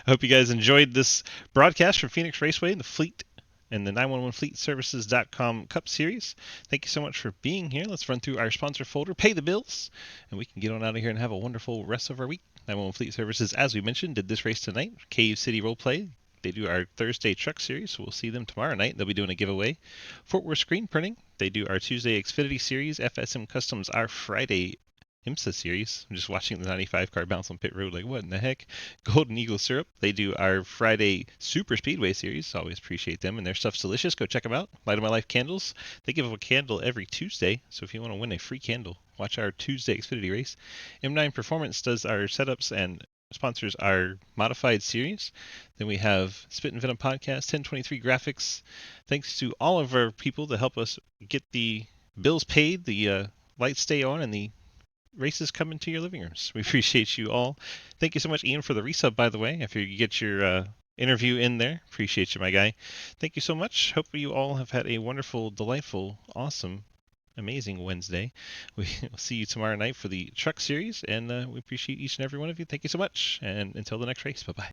I hope you guys enjoyed this broadcast from Phoenix Raceway and the Fleet and the 911fleetservices.com Cup Series. Thank you so much for being here. Let's run through our sponsor folder, pay the bills, and we can get on out of here and have a wonderful rest of our week. 911 Fleet Services, as we mentioned, did this race tonight. Cave City Roleplay. They do our Thursday truck series, so we'll see them tomorrow night. They'll be doing a giveaway. Fort Worth Screen Printing. They do our Tuesday Xfinity series. FSM Customs, our Friday IMSA series. I'm just watching the 95 car bounce on pit road like, what in the heck? Golden Eagle Syrup. They do our Friday Super Speedway series. Always appreciate them, and their stuff's delicious. Go check them out. Light of My Life Candles. They give a candle every Tuesday, so if you want to win a free candle, watch our Tuesday Xfinity race. M9 Performance does our setups and sponsors our modified series. Then we have Spit and Venom Podcast, 1023 Graphics. Thanks to all of our people that help us get the bills paid, the lights stay on, and the races come into your living rooms. We appreciate you all. Thank you so much, Ian, for the resub, by the way, after you get your interview in there. Appreciate you, my guy. Thank you so much. Hope you all have had a wonderful, delightful, awesome, amazing Wednesday. We'll see you tomorrow night for the truck series, and we appreciate each and every one of you. Thank you so much, and until the next race, bye-bye.